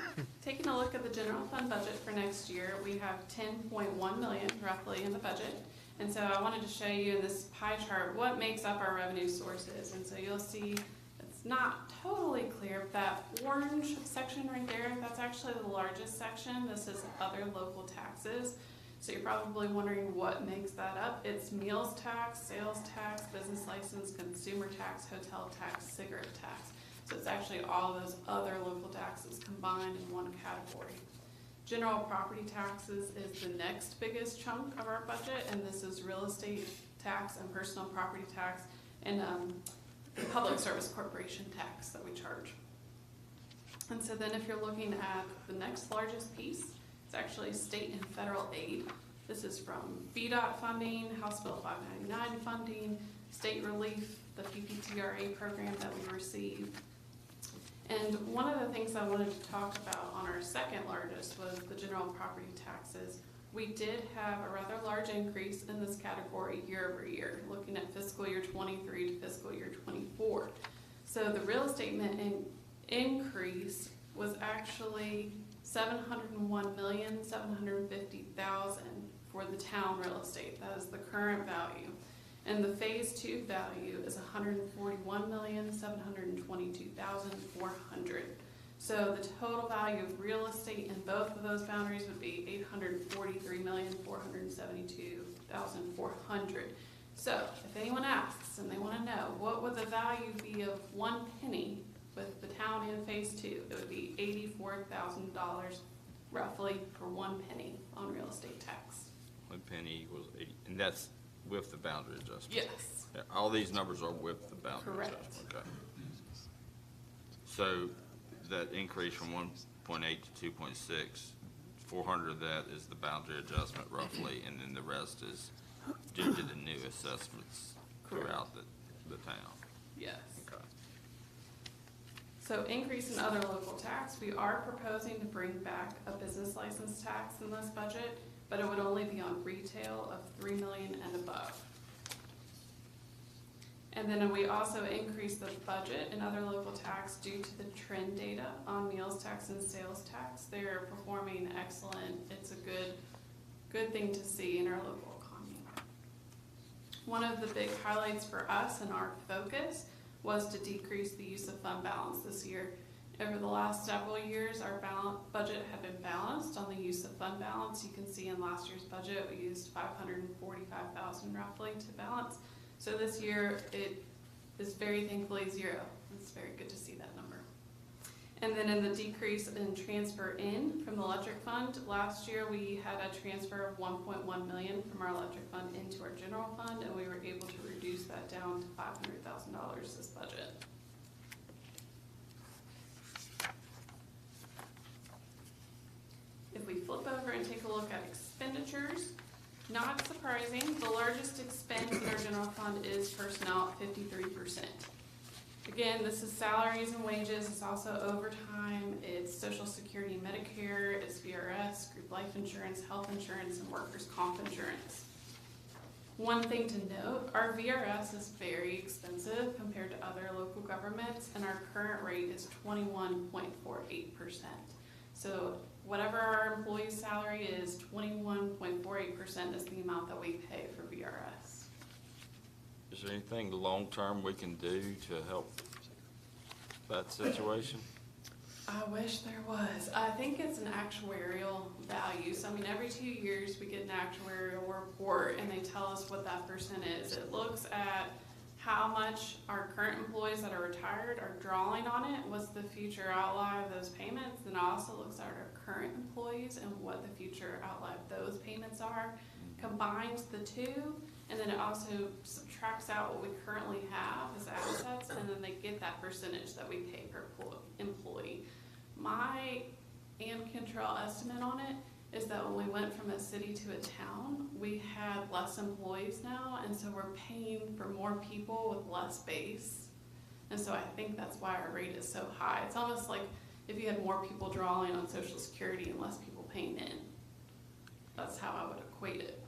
best. Taking a look at the general fund budget for next year, we have 10.1 million roughly in the budget. And so I wanted to show you in this pie chart what makes up our revenue sources. And so you'll see it's not totally clear, but that orange section right there, that's actually the largest section. This is other local taxes. So you're probably wondering what makes that up. It's meals tax, sales tax, business license, consumer tax, hotel tax, cigarette tax. So it's actually all those other local taxes combined in one category. General property taxes is the next biggest chunk of our budget, and this is real estate tax and personal property tax and the public service corporation tax that we charge. And so then if you're looking at the next largest piece, it's actually state and federal aid. This is from VDOT funding, House Bill 599 funding, state relief, the PPTRA program that we received. And one of the things I wanted to talk about on our second largest was the general property taxes. We did have a rather large increase in this category year over year, looking at fiscal year 23 to fiscal year 24. So the real estate increase was actually $701,750,000 for the town real estate. That is the current value. And the phase 2 value is $141,722,400. So the total value of real estate in both of those boundaries would be $843,472,400. So if anyone asks and they want to know what would the value be of 1 penny with the town in phase 2, it would be $84,000 roughly for 1 penny on real estate tax. 1 penny equals 80, and that's with the boundary adjustment? Yes. Yeah, all these numbers are with the boundary Correct. adjustment? Okay. So that increase from 1.8 to 2.6, 400 of that is the boundary adjustment roughly, and then the rest is due to the new assessments throughout the town? Yes. Okay. So increase in other local tax, we are proposing to bring back a business license tax in this budget, but it would only be on retail of $3 million and above. And then we also increased the budget in other local tax due to the trend data on meals tax and sales tax. They're performing excellent. It's a good thing to see in our local economy. One of the big highlights for us and our focus was to decrease the use of fund balance this year. Over the last several years, our budget had been balanced on the use of fund balance. You can see in last year's budget, we used $545,000 roughly to balance. So this year, it is very thankfully zero. It's very good to see that number. And then in the decrease in transfer in from the electric fund, last year we had a transfer of $1.1 million from our electric fund into our general fund, and we were able to reduce that down to $500,000 this budget. If we flip over and take a look at expenditures, not surprising, the largest expense in our general fund is personnel at 53%. Again, this is salaries and wages, it's also overtime, it's Social Security, Medicare, it's VRS, group life insurance, health insurance, and workers' comp insurance. One thing to note, our VRS is very expensive compared to other local governments, and our current rate is 21.48%. So whatever our employee's salary is, 21.48% is the amount that we pay for VRS. Is there anything long-term we can do to help that situation? I wish there was. I think it's an actuarial value. So I mean, every 2 years we get an actuarial report and they tell us what that percent is. It looks at how much our current employees that are retired are drawing on it, what's the future outlay of those payments, and it also looks at our current employees and what the future outlay of those payments are, combines the two, and then it also subtracts out what we currently have as assets, and then they get that percentage that we pay per employee. My and control estimate on it is that when we went from a city to a town, we had less employees now, and so we're paying for more people with less base. And so I think that's why our rate is so high. It's almost like if you had more people drawing on Social Security and less people paying in. That's how I would equate it.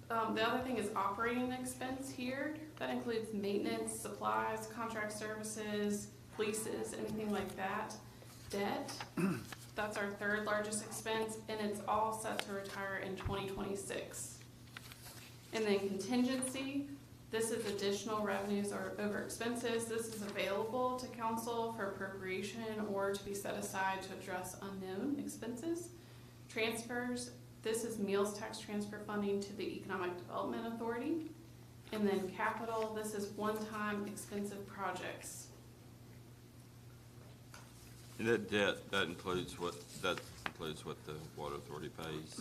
The other thing is operating expense here. That includes maintenance, supplies, contract services, leases, anything like that. Debt, that's our third largest expense, and it's all set to retire in 2026. And then contingency, this is additional revenues or over expenses. This is available to council for appropriation or to be set aside to address unknown expenses. Transfers, this is meals tax transfer funding to the Economic Development Authority. And then capital, this is one-time expensive projects. And that debt, that includes what the water authority pays,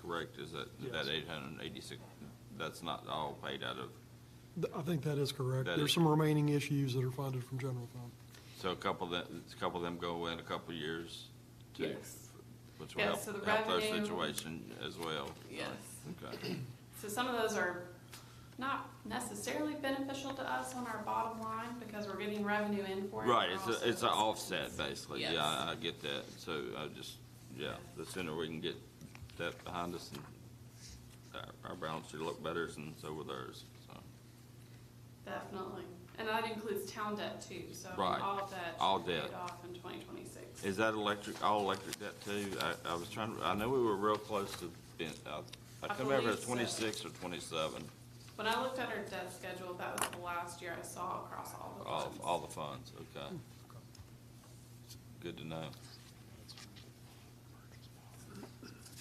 correct? Is that 886, that's not all paid out of? I think that is correct. That There's is- some remaining issues that are funded from general fund. So a couple of them go in a couple of years too. Yes. Which will Yeah, help, so the help their revenue- situation as well. Yes. Okay. So some of those are not necessarily beneficial to us on our bottom line because we're getting revenue in for it. Right, We're also- it's an offset, basically. Yes. Yeah, I get that. So I just, yeah, the sooner we can get that behind us, and our balance should look better, and so will theirs, so. Definitely. And that includes town debt too, so Right. all of that All should be debt. paid off in 2026. Is that all electric debt too? I was trying, I know we were real close to being, I couldn't remember if it was believe so. 26 or 27, When I looked at our debt schedule, that was the last year I saw across all the funds. all the funds, okay. Good to know.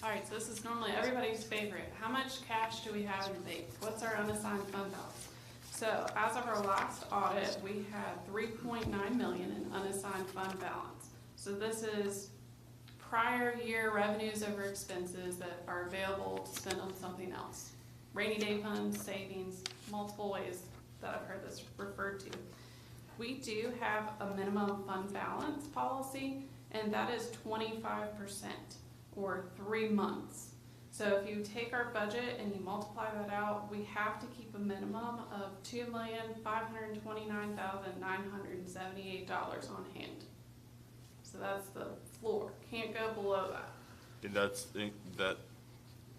All right, so this is normally everybody's favorite. How much cash do we have in the bank? What's our unassigned fund balance? So as of our last audit, we had 3.9 million in unassigned fund balance. So this is prior year revenues over expenses that are available to spend on something else. Rainy day funds, savings, multiple ways that I've heard this referred to. We do have a minimum fund balance policy, and that is 25% or 3 months. So if you take our budget and you multiply that out, we have to keep a minimum of $2,529,978 on hand. So that's the floor, can't go below that. And that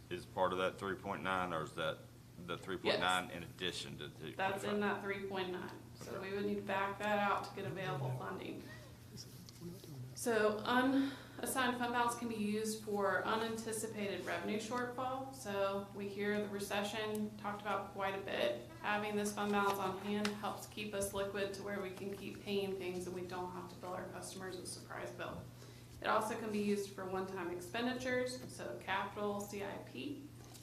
is part of that 3.9, or is that the 3.9 in addition to the? That's in that 3.9, so we would need to back that out to get available funding. So unassigned fund balance can be used for unanticipated revenue shortfall. So we hear the recession talked about quite a bit. Having this fund balance on hand helps keep us liquid to where we can keep paying things and we don't have to bill our customers a surprise bill. It also can be used for one-time expenditures, so capital, CIP,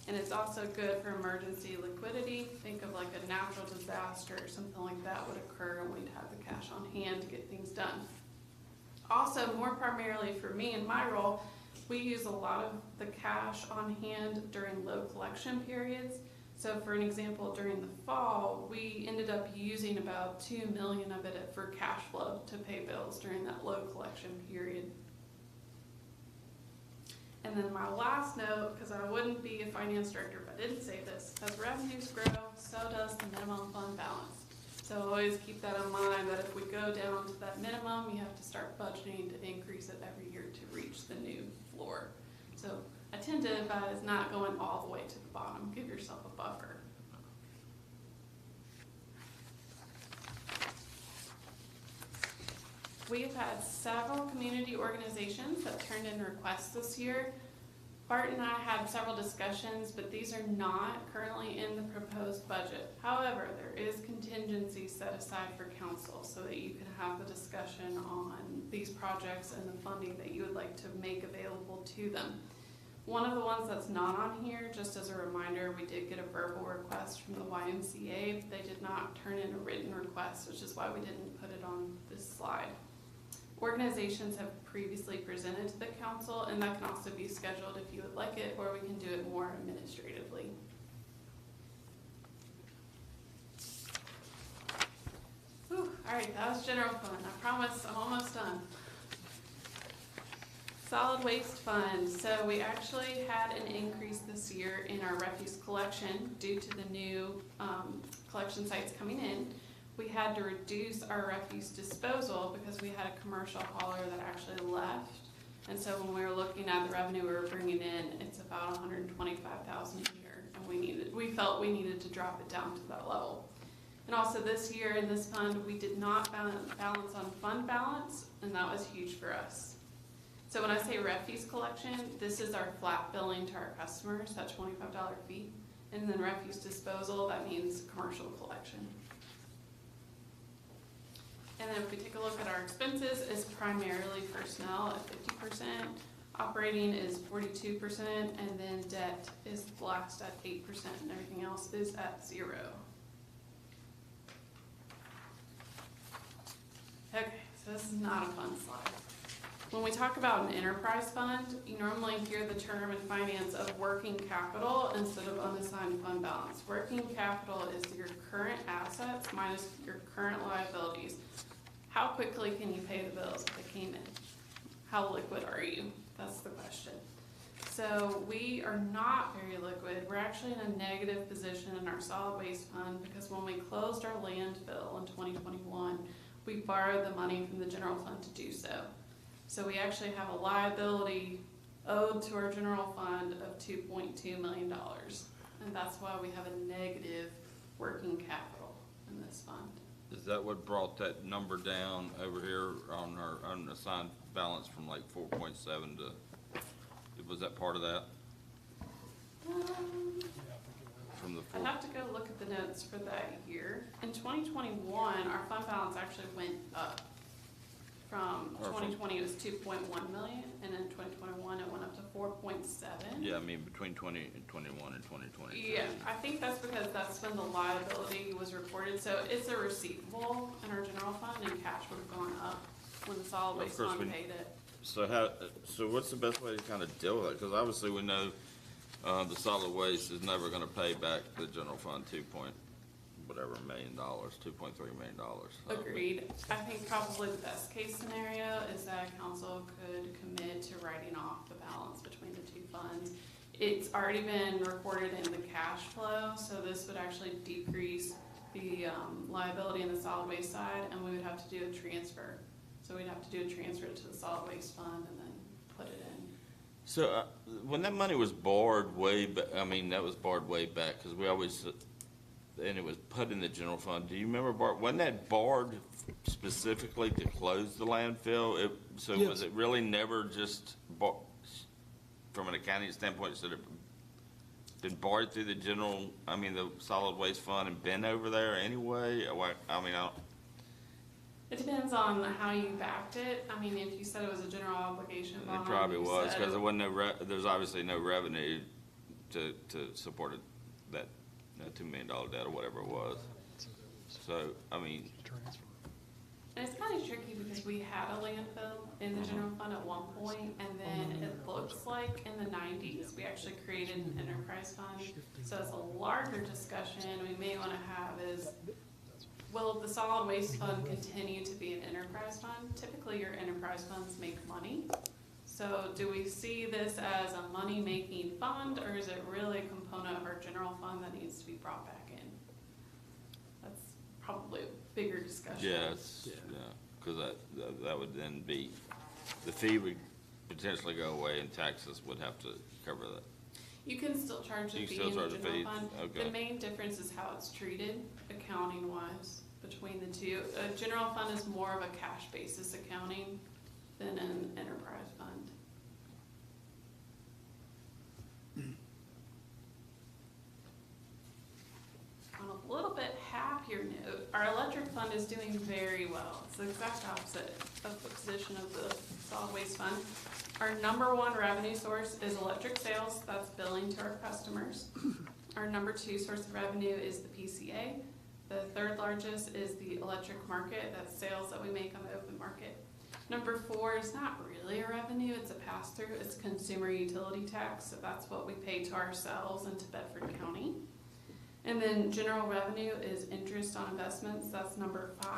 and it's also good for emergency liquidity. Think of like a natural disaster or something like that would occur and we'd have the cash on hand to get things done. Also, more primarily for me in my role, we use a lot of the cash on hand during low collection periods. So for an example, during the fall, we ended up using about 2 million of it for cash flow to pay bills during that low collection period. And then my last note, because I wouldn't be a finance director if I didn't say this, as revenues grow, so does the minimum fund balance. So always keep that in mind, that if we go down to that minimum, you have to start budgeting to increase it every year to reach the new floor. So I tend to advise not going all the way to the bottom, give yourself a buffer. We've had several community organizations that turned in requests this year. Bart and I had several discussions, but these are not currently in the proposed budget. However, there is contingency set aside for council so that you can have the discussion on these projects and the funding that you would like to make available to them. One of the ones that's not on here, just as a reminder, we did get a verbal request from the YMCA, but they did not turn in a written request, which is why we didn't put it on this slide. Organizations have previously presented to the council, and that can also be scheduled if you would like it, or we can do it more administratively. Whew, all right, that was general fund. I promise I'm almost done. Solid waste fund. So we actually had an increase this year in our refuse collection due to the new collection sites coming in. We had to reduce our refuse disposal because we had a commercial hauler that actually left. And so when we were looking at the revenue we were bringing in, it's about $125,000 a year, and we felt we needed to drop it down to that level. And also this year in this fund, we did not balance on fund balance, and that was huge for us. So when I say refuse collection, this is our flat billing to our customers, that $25 fee. And then refuse disposal, that means commercial collection. And then if we take a look at our expenses, it's primarily personnel at 50%, operating is 42%, and then debt is last at 8%, and everything else is at 0. Okay, so this is not a fun slide. When we talk about an enterprise fund, you normally hear the term in finance of working capital instead of unassigned fund balance. Working capital is your current assets minus your current liabilities. How quickly can you pay the bills if they came in? how liquid are you? That's the question. So we are not very liquid. We're actually in a negative position in our solid waste fund because when we closed our landfill in 2021, we borrowed the money from the general fund to do so. So we actually have a liability owed to our general fund of $2.2 million. And that's why we have a negative working capital in this fund. Is that what brought that number down over here on our unassigned balance from like 4.7 to, was that part of that? From the I'd have to go look at the notes for that year. In 2021, our fund balance actually went up. From 2020, it was 2.1 million, and in 2021, it went up to 4.7. Yeah, I mean, between 2021 and 2022. Yeah, I think that's because that's when the liability was reported. So it's a receivable in our general fund, and cash would have gone up when the solid waste course, fund paid it. So what's the best way to kind of deal with it? Because obviously we know the solid waste is never going to pay back the general fund $2.3 million. So. Agreed. I think probably the best case scenario is that council could commit to writing off the balance between the two funds. It's already been recorded in the cash flow, so this would actually decrease the liability in the solid waste side, and we would have to do a transfer. So we'd have to do a transfer to the solid waste fund and then put it in. So when that money was borrowed way back, I mean, that was borrowed way back because we always, and it was put in the general fund. Do you remember, wasn't that borrowed specifically to close the landfill? So Yes. was it really never just bought, from an accounting standpoint, should it been borrowed through the general, I mean, the solid waste fund and been over there anyway? I mean, It depends on how you backed it. I mean, if you said it was a general obligation it bond. probably you was said because it- there wasn't there's obviously no revenue to support that $2 million debt or whatever it was. So, I mean, And it's kind of tricky because we had a landfill in the general fund at one point, and then it looks like in the 90s, we actually created an enterprise fund. So it's a larger discussion we may want to have is, will the solid waste fund continue to be an enterprise fund? Typically, your enterprise funds make money. So do we see this as a money-making fund, or is it really a component of our general fund that needs to be brought back in? That's probably a bigger discussion. yes, yeah, because that would then be, the fee would potentially go away and taxes would have to cover that. You can still charge You the can fee still in the charge the general fee, fund. okay. The main difference is how it's treated, accounting-wise, between the two. A general fund is more of a cash basis accounting than an enterprise fund. On a little bit happier note, our electric fund is doing very well. It's the exact opposite of the position of the solid waste fund. Our number one revenue source is electric sales, that's billing to our customers. Our number two source of revenue is the PCA. The third largest is the electric market, that's sales that we make on the open market. Number four is not really a revenue, it's a pass-through, it's consumer utility tax, so that's what we pay to ourselves and to Bedford County. And then general revenue is interest on investments, that's number 5,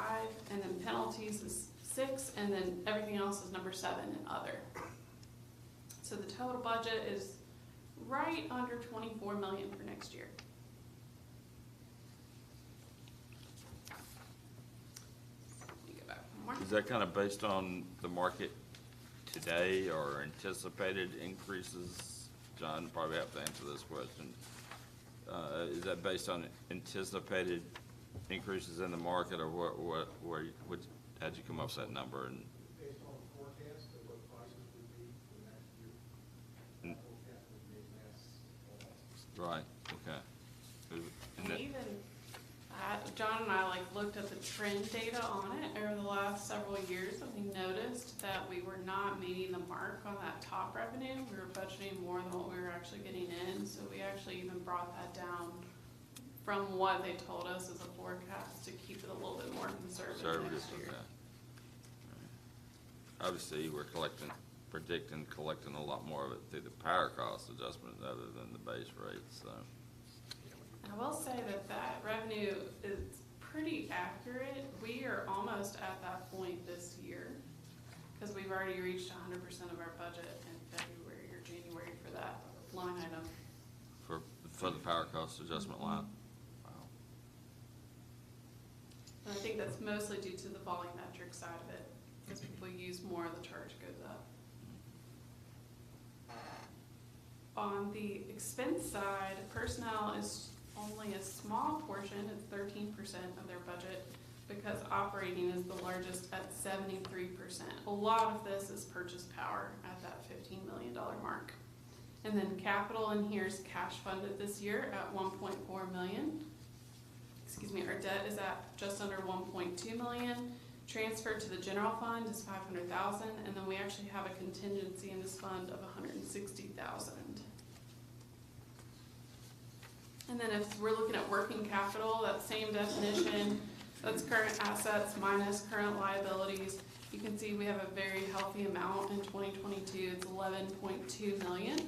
and then penalties is 6, and then everything else is number 7 and other. So the total budget is right under 24 million for next year. Let me go back one more. Is that kind of based on the market today or anticipated increases? John probably have to answer this question. Is that based on anticipated increases in the market, or how'd you come up with that number? And Based on the forecast of what prices would be for next year. Mm. That forecast would be less. Right, okay. And And that- even, John and I looked at the trend data on it over the last several years, and we noticed that we were not meeting the mark on that top revenue. We were budgeting more than what we were actually getting in, so we actually even brought that down from what they told us as a forecast to keep it a little bit more conservative next year. okay. Obviously, we're predicting collecting a lot more of it through the power cost adjustment other than the base rate, so. I will say that revenue is pretty accurate. We are almost at that point this year because we we've already reached 100% of our budget in February or January for that line item. For the power cost adjustment line. Wow. And I think that's mostly due to the volumetric side of it. As people use more, the charge goes up. On the expense side, personnel is only a small portion, it's 13% of their budget, because operating is the largest at 73%. A lot of this is purchase power at that $15 million mark. And then capital in here is cash funded this year at 1.4 million. Excuse me, our debt is at just under 1.2 million. Transferred to the general fund is 500,000, and then we actually have a contingency in this fund of 160,000. And then if we're looking at working capital, that same definition, that's current assets minus current liabilities. You can see we have a very healthy amount in 2022, it's 11.2 million.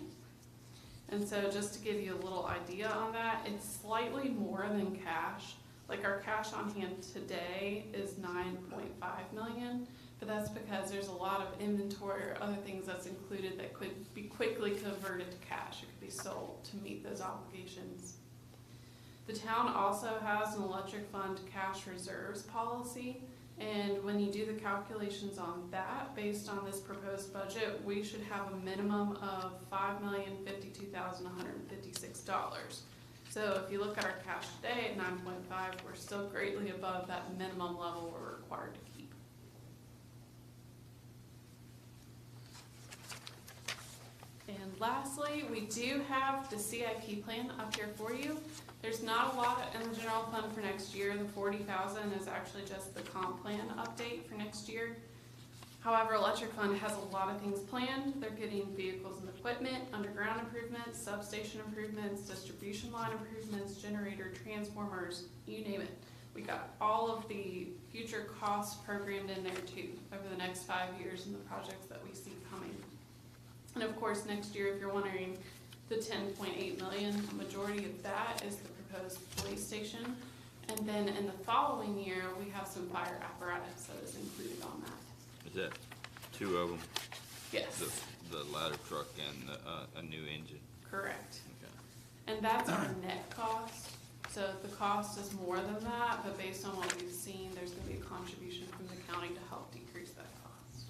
And so just to give you a little idea on that, it's slightly more than cash. Like our cash on hand today is 9.5 million, but that's because there's a lot of inventory or other things that's included that could be quickly converted to cash. It could be sold to meet those obligations. The town also has an electric fund cash reserves policy, and when you do the calculations on that, based on this proposed budget, we should have a minimum of $5,052,156. So if you look at our cash today at 9.5, we're still greatly above that minimum level we're required to keep. And lastly, we do have the CIP plan up here for you. There's not a lot in the general fund for next year. The 40,000 is actually just the comp plan update for next year. However, electric fund has a lot of things planned. They're getting vehicles and equipment, underground improvements, substation improvements, distribution line improvements, generator transformers, you name it. We got all of the future costs programmed in there too over the next 5 years in the projects that we see coming. And of course, next year, if you're wondering, the 10.8 million, a majority of that is the proposed police station. And then in the following year, we have some fire apparatus that is included on that. Is that two of them? Yes, The ladder truck and a new engine? correct. Okay. And that's our net cost. So the cost is more than that, but based on what we've seen, there's gonna be a contribution from the county to help decrease that cost.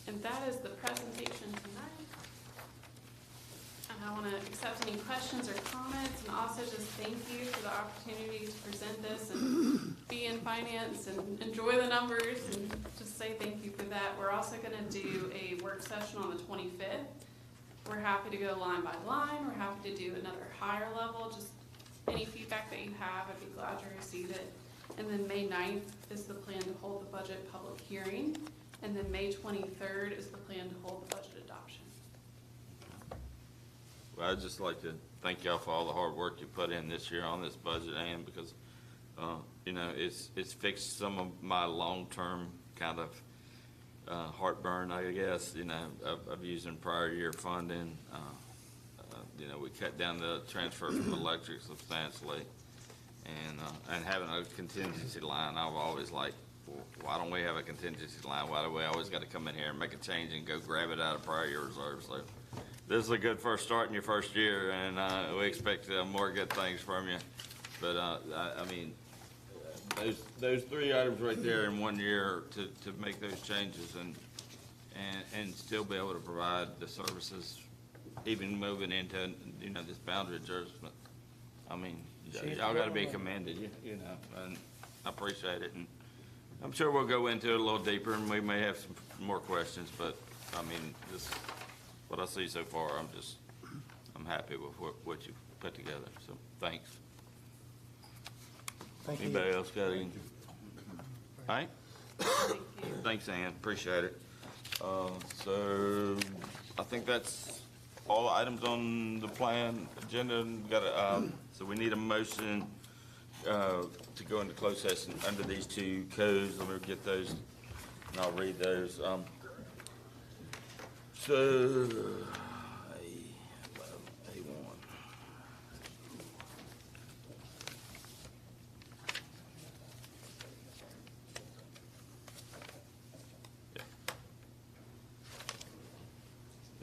And that is the presentation tonight. And I want to accept any questions or comments, and also just thank you for the opportunity to present this and be in finance and enjoy the numbers, and just say thank you for that. We're also going to do a work session on the 25th. We're happy to go line by line. We're happy to do another higher level. Just any feedback that you have, I'd be glad to receive it. And then May 9th is the plan to hold the budget public hearing. And then May 23rd is the plan to hold the budget adoption. Well, I'd just like to thank y'all for all the hard work you put in this year on this budget, and because, you know, it's fixed some of my long-term kind of heartburn, I guess, you know, of using prior year funding. You know, we cut down the transfer from electric substantially, and having a contingency line, I've always liked, well, why don't we have a contingency line? Why do we always got to come in here and make a change and go grab it out of prior year reserves? So this is a good first start in your first year, and we expect more good things from you. But I mean, those three items right there in 1 year to make those changes and still be able to provide the services, even moving into, you know, this boundary adjustment. I mean, y'all got to be commended, you know, and I appreciate it. And I'm sure we'll go into it a little deeper, and we may have some more questions, but I mean, this, what I see so far, I'm happy with what you put together, so thanks. Thank you. Anybody else got any? All right? Thanks, Ann, appreciate it. So I think that's all the items on the plan agenda. So we need a motion to go into closed session under these two codes. Let me get those, and I'll read those. So, A1.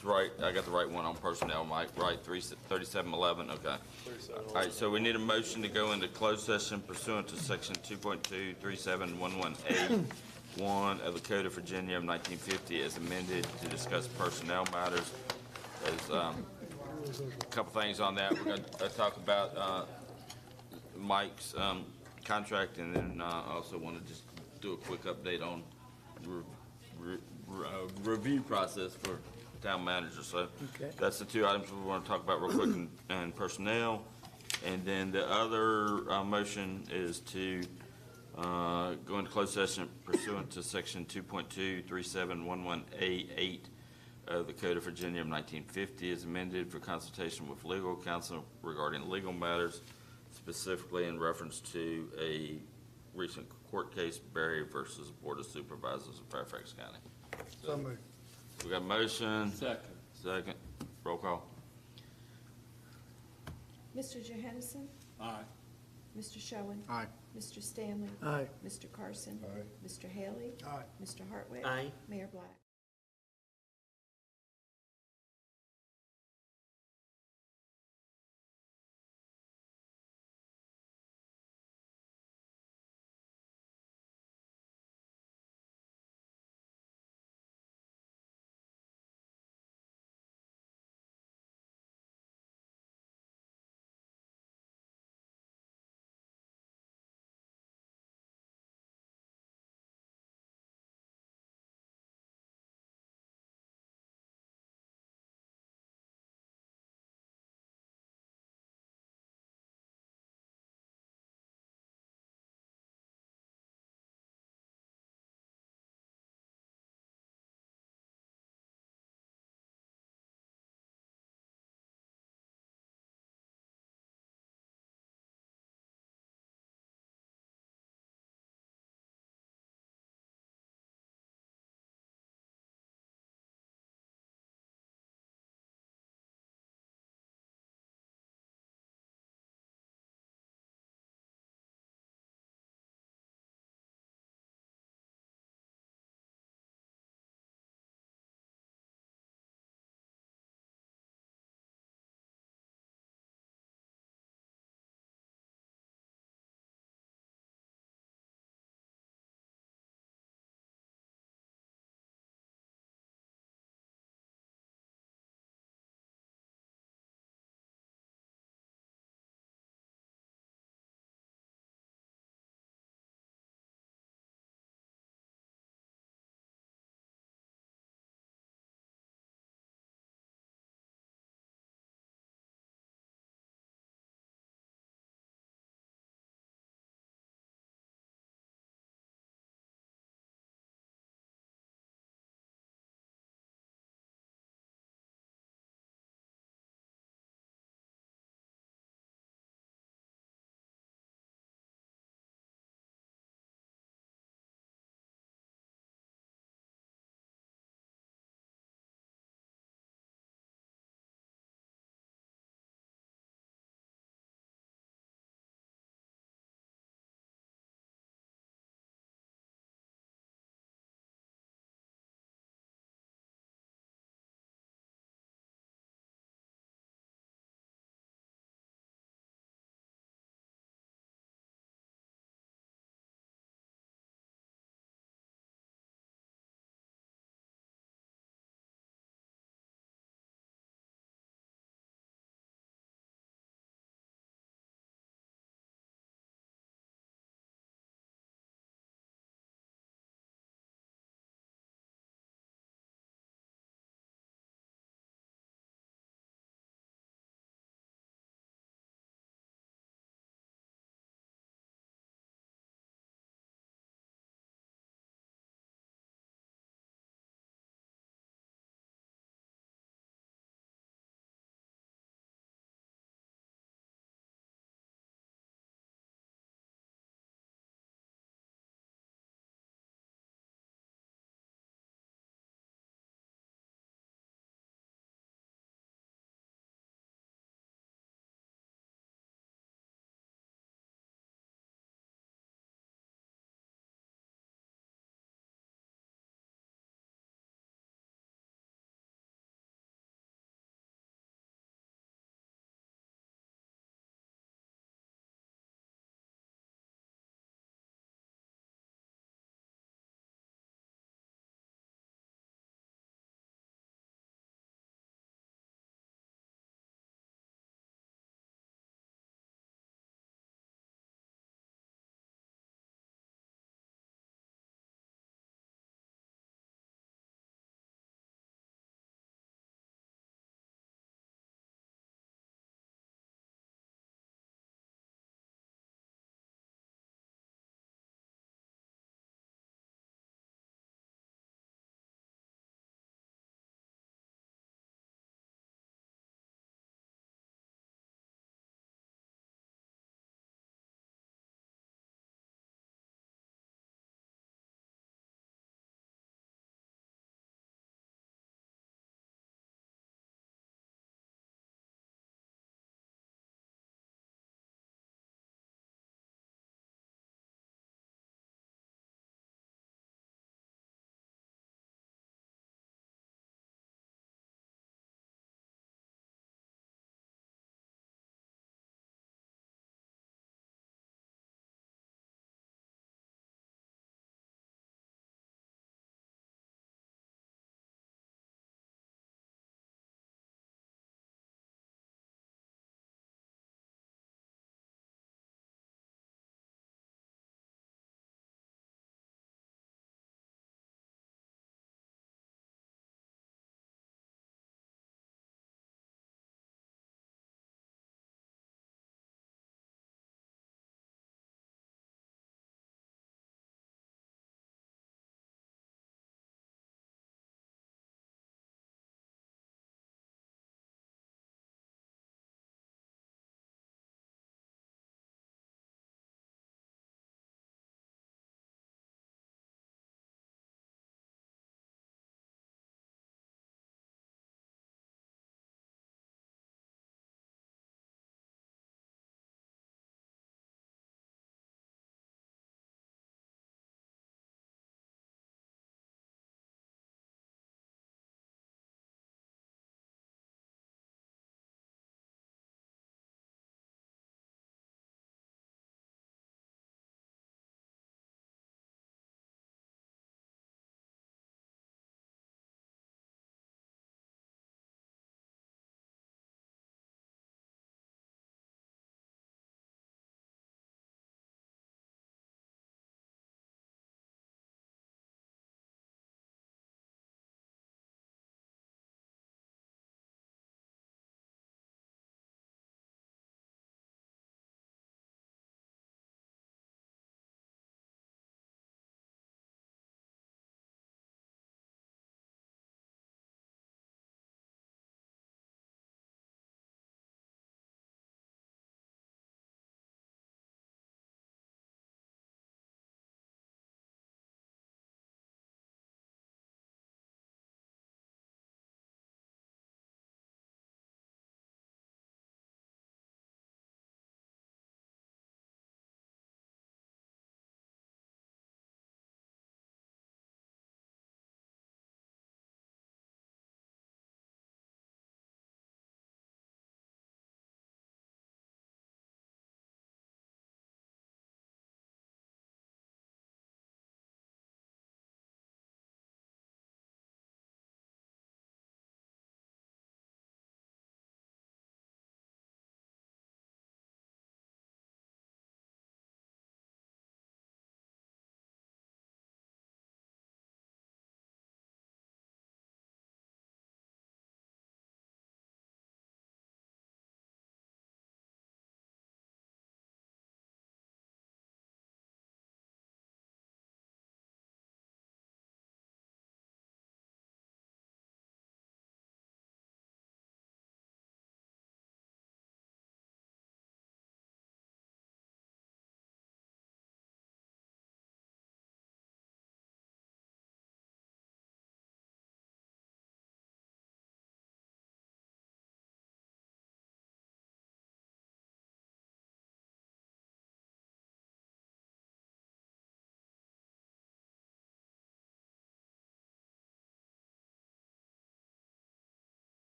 It's right, I got the right one on personnel, Mike, right, 3711, okay. All right, so we need a motion to go into closed session pursuant to section 2.23711A1 of the Code of Virginia of 1950 as amended to discuss personnel matters. There's a couple things on that. We're going to talk about Mike's contract, and then also want to just do a quick update on review process for town manager. So that's the two items we want to talk about real quick in personnel. And then the other motion is to go into closed session pursuant to section 2.23711A8 of the Code of Virginia of 1950 as amended for consultation with legal counsel regarding legal matters, specifically in reference to a recent court case, Berry versus Board of Supervisors of Fairfax County. So moved. We got a motion. Second. Second. Roll call. Mr. Johansson? Aye. Mr. Schoen? Aye. Mr. Stanley? Aye. Mr. Carson? Aye. Mr. Haley? Aye. Mr. Hartwick? Aye. Mayor Black?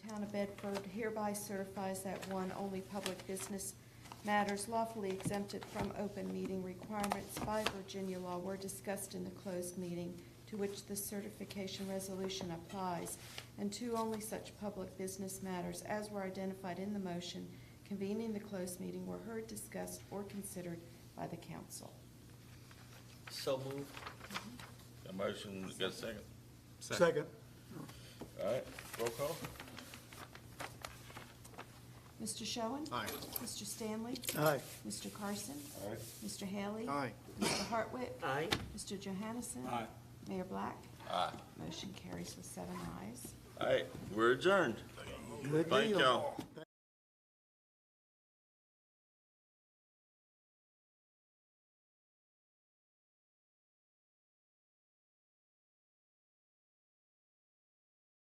Town of Bedford hereby certifies that one, only public business matters lawfully exempted from open meeting requirements by Virginia law were discussed in the closed meeting to which the certification resolution applies, and two, only such public business matters as were identified in the motion convening the closed meeting were heard, discussed, or considered by the council. So moved. A motion, got a second? Second. All right, roll call? Mr. Schoen? Aye. Mr. Stanley? Aye. Mr. Carson? Aye. Mr. Haley? Aye. Mr. Hartwick? Aye. Mr. Johansson? Aye. Mayor Black? Aye. Motion carries with 7 ayes. All right, we're adjourned. Good Thank deal. y'all.